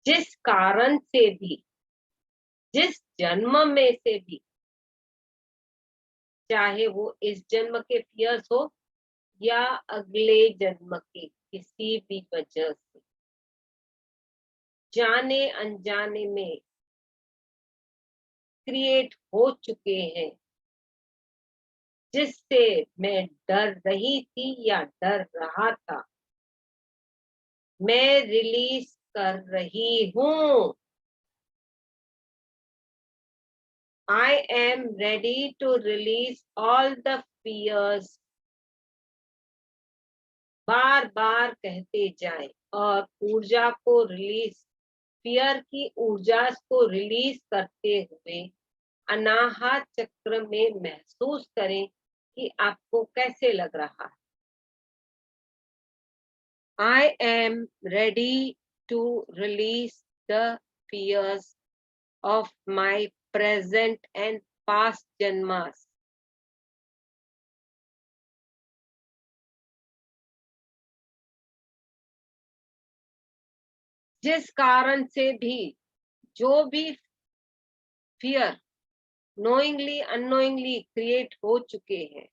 जिस कारण से भी, जिस जन्म में से भी, चाहे वो इस जन्म के फियर्स हो या अगले जन्म के किसी भी वजह से जाने अनजाने में क्रिएट हो चुके हैं, जिससे मैं डर रही थी या डर रहा था, मैं रिलीज कर रही हूँ। I am ready to release all the fears. बार बार कहते जाएं और ऊर्जा को रिलीज, फियर की ऊर्जा को रिलीज करते हुए अनाहत चक्र में महसूस करें कि आपको कैसे लग रहा है। I am ready to release the fears of my present and past janmas. जिस कारण से भी, जो भी फियर नोइंगली अननोइंगली क्रिएट हो चुके हैं,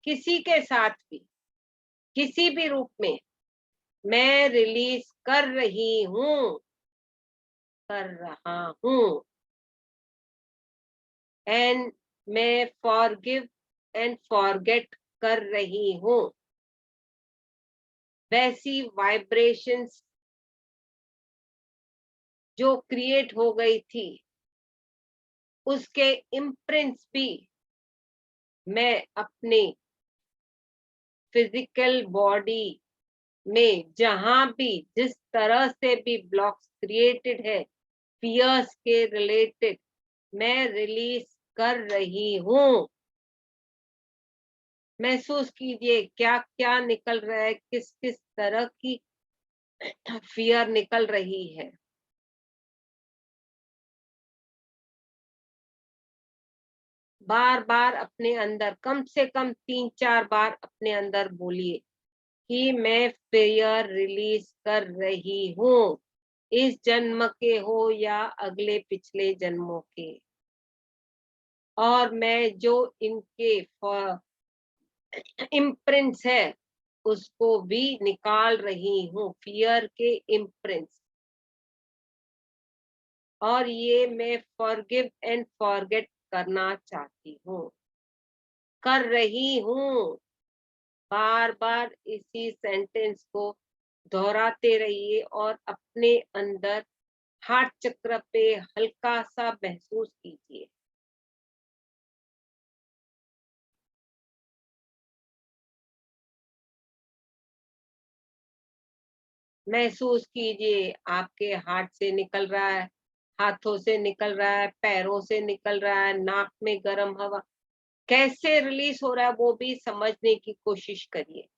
किसी के साथ भी, किसी भी रूप में, मैं रिलीज कर रही हूं, कर रहा हूं। एंड मैं फॉरगिव एंड फॉरगेट कर रही हूं। वैसी वाइब्रेशंस जो क्रिएट हो गई थी, उसके इम्प्रिंट्स भी मैं अपने फिजिकल बॉडी में जहां भी जिस तरह से भी ब्लॉक्स क्रिएटेड है फियर्स के रिलेटेड, मैं रिलीज कर रही हूं। महसूस कीजिए क्या क्या निकल रहा है, किस किस तरह की फियर निकल रही है। बार बार अपने अंदर कम से कम 3-4 बार अपने अंदर बोलिए कि मैं फियर रिलीज कर रही हूँ, इस जन्म के हो या अगले पिछले जन्मों के। और मैं जो इनके इम्प्रिंट्स है उसको भी निकाल रही हूँ, फियर के इम्प्रिंट्स। और ये मैं फॉरगिव एंड फॉरगेट करना चाहती हूँ, कर रही हूँ। बार बार इसी सेंटेंस को दोहराते रहिए और अपने अंदर हार्ट चक्र पे हल्का सा महसूस कीजिए। महसूस कीजिए आपके हार्ट से निकल रहा है, हाथों से निकल रहा है, पैरों से निकल रहा है, नाक में गर्म हवा कैसे रिलीज हो रहा है वो भी समझने की कोशिश करिए।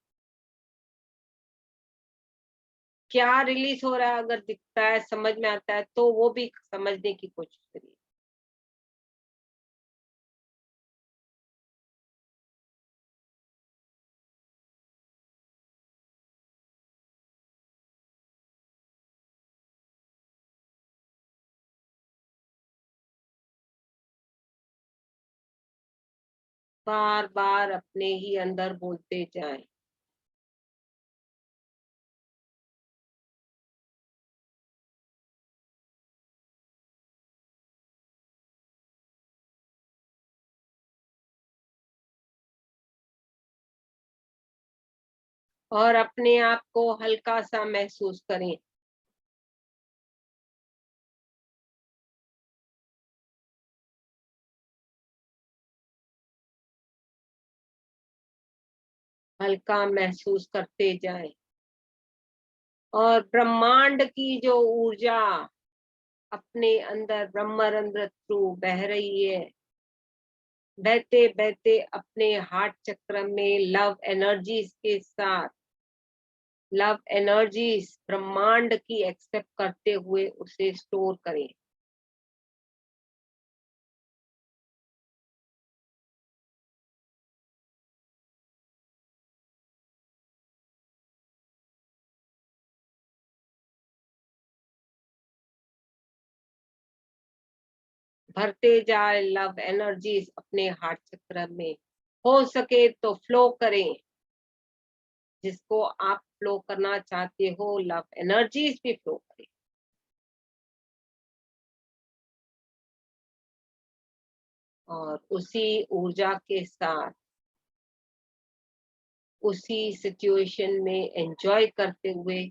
क्या रिलीज हो रहा है अगर दिखता है, समझ में आता है तो वो भी समझने की कोशिश करिए। बार बार अपने ही अंदर बोलते जाएं। और अपने आप को हल्का सा महसूस करें। हल्का महसूस करते जाएं। और ब्रह्मांड की जो ऊर्जा अपने अंदर ब्रह्मरंध्र थ्रू बह रही है, बहते बहते अपने हार्ट चक्र में लव एनर्जीज के साथ, लव एनर्जीज ब्रह्मांड की एक्सेप्ट करते हुए उसे स्टोर करें। भरते जाए लव एनर्जीज अपने हार्ट चक्र में। हो सके तो फ्लो करें, जिसको आप फ्लो करना चाहते हो लव एनर्जीज भी फ्लो करें। और उसी ऊर्जा के साथ उसी सिचुएशन में एंजॉय करते हुए,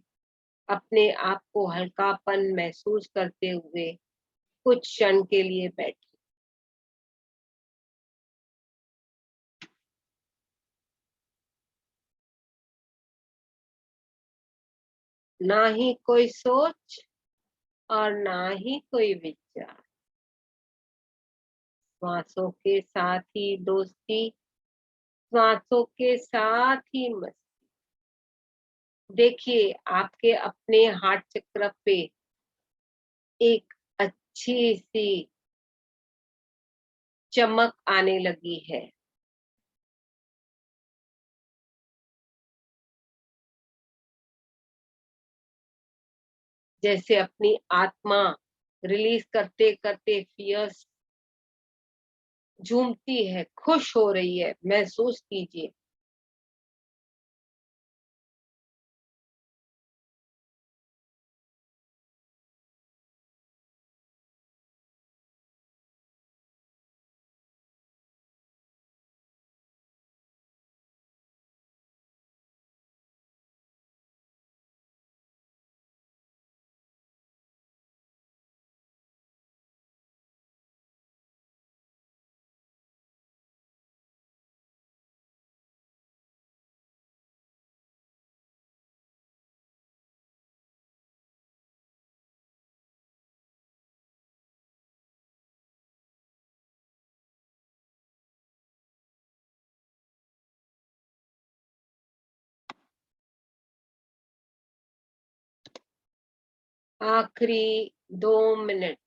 अपने आप को हल्कापन महसूस करते हुए कुछ क्षण के लिए बैठे। ना ही कोई सोच और ना ही कोई विचार। श्वासों के साथ ही दोस्ती, श्वासों के साथ ही मस्ती। देखिए आपके अपने हार्ट चक्र पे एक अच्छी सी चमक आने लगी है। जैसे अपनी आत्मा रिलीज करते करते फियर्स झूमती है, खुश हो रही है, महसूस कीजिए। आखिरी 2 मिनट।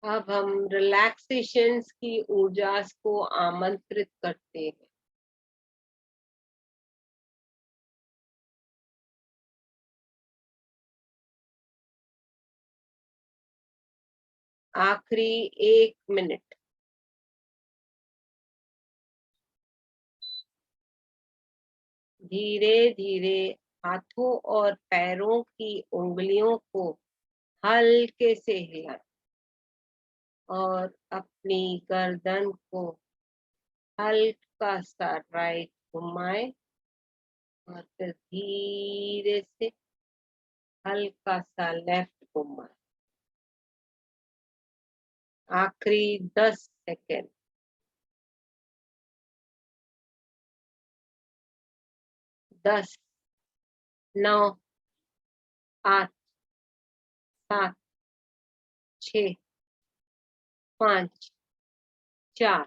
अब हम रिलैक्सेशन की ऊर्जा को आमंत्रित करते हैं। आखिरी 1 मिनट। धीरे धीरे हाथों और पैरों की उंगलियों को हल्के से हिलाएं और अपनी गर्दन को हल्का सा राइट घुमाएं और फिर धीरे से हल्का सा लेफ्ट घुमाएं। आखिरी 10 सेकेंड। 10, 9, 8, 7, 6, 5, 4,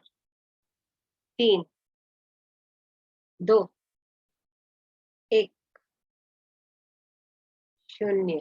3, 2, 1, 0।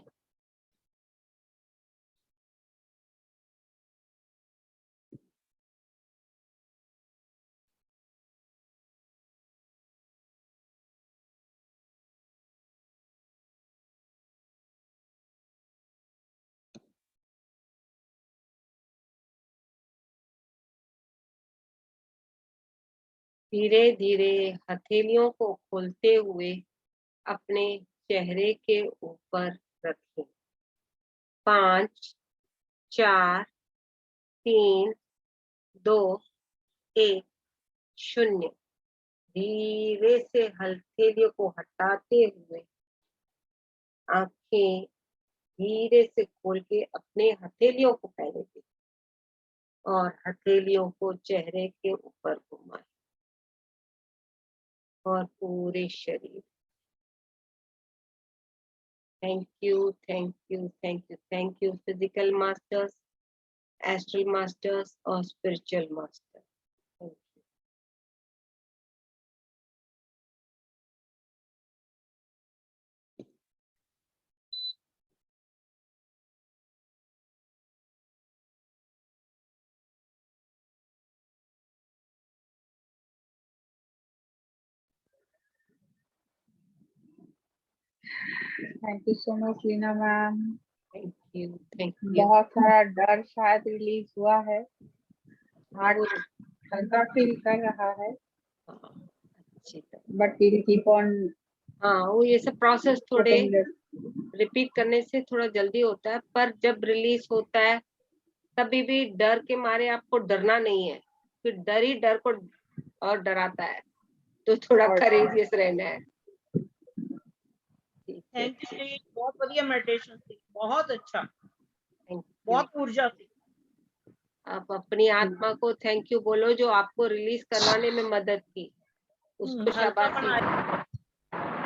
धीरे धीरे हथेलियों को खोलते हुए अपने चेहरे के ऊपर रखें। 5, 4, 3, 2, 1, 0। धीरे से हथेलियों को हटाते हुए आंखें धीरे से खोल के अपने हथेलियों को पहनेंगे और हथेलियों को चेहरे के ऊपर घुमाएं और पूरे शरीर। Thank you, thank you, thank you, thank you physical masters, astral masters और spiritual masters. Thank you. Thank you so much Leena ma'am. Thank you, thank you. बहुत सारा डर शायद रिलीज हुआ है, हार्ट हल्का फील कर रहा है, अच्छी तरह। But will keep on. हाँ, वो ये सब प्रोसेस थोड़े रिपीट करने से थोड़ा जल्दी होता है, पर जब रिलीज होता है तभी भी डर के मारे आपको डरना नहीं है, फिर डर ही डर को और डराता है, तो थोड़ा करेजियस रहना है। थैंक यू जी, बहुत बढ़िया मेडिटेशन थी, बहुत अच्छा, थैंक यू। बहुत ऊर्जा थी। आप अपनी आत्मा को थैंक यू बोलो जो आपको रिलीज करवाने में मदद की, उसको हल्का शाबाशी। बनाया,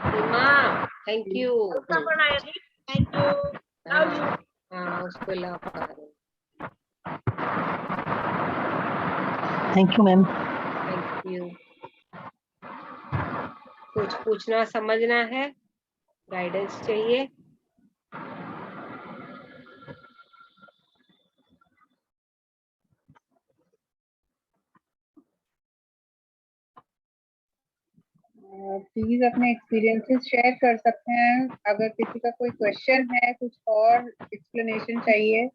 सीमा थैंक यू। हल्का बनाया जी, थैंक यू, लव यू। हाँ उसको लव करो। Thank you ma'am. Thank you. कुछ पूछना समझना है, गाइडेंस चाहिए? प्लीज अपने एक्सपीरियंसेस शेयर कर सकते हैं, अगर किसी का कोई क्वेश्चन है, कुछ और एक्सप्लेनेशन चाहिए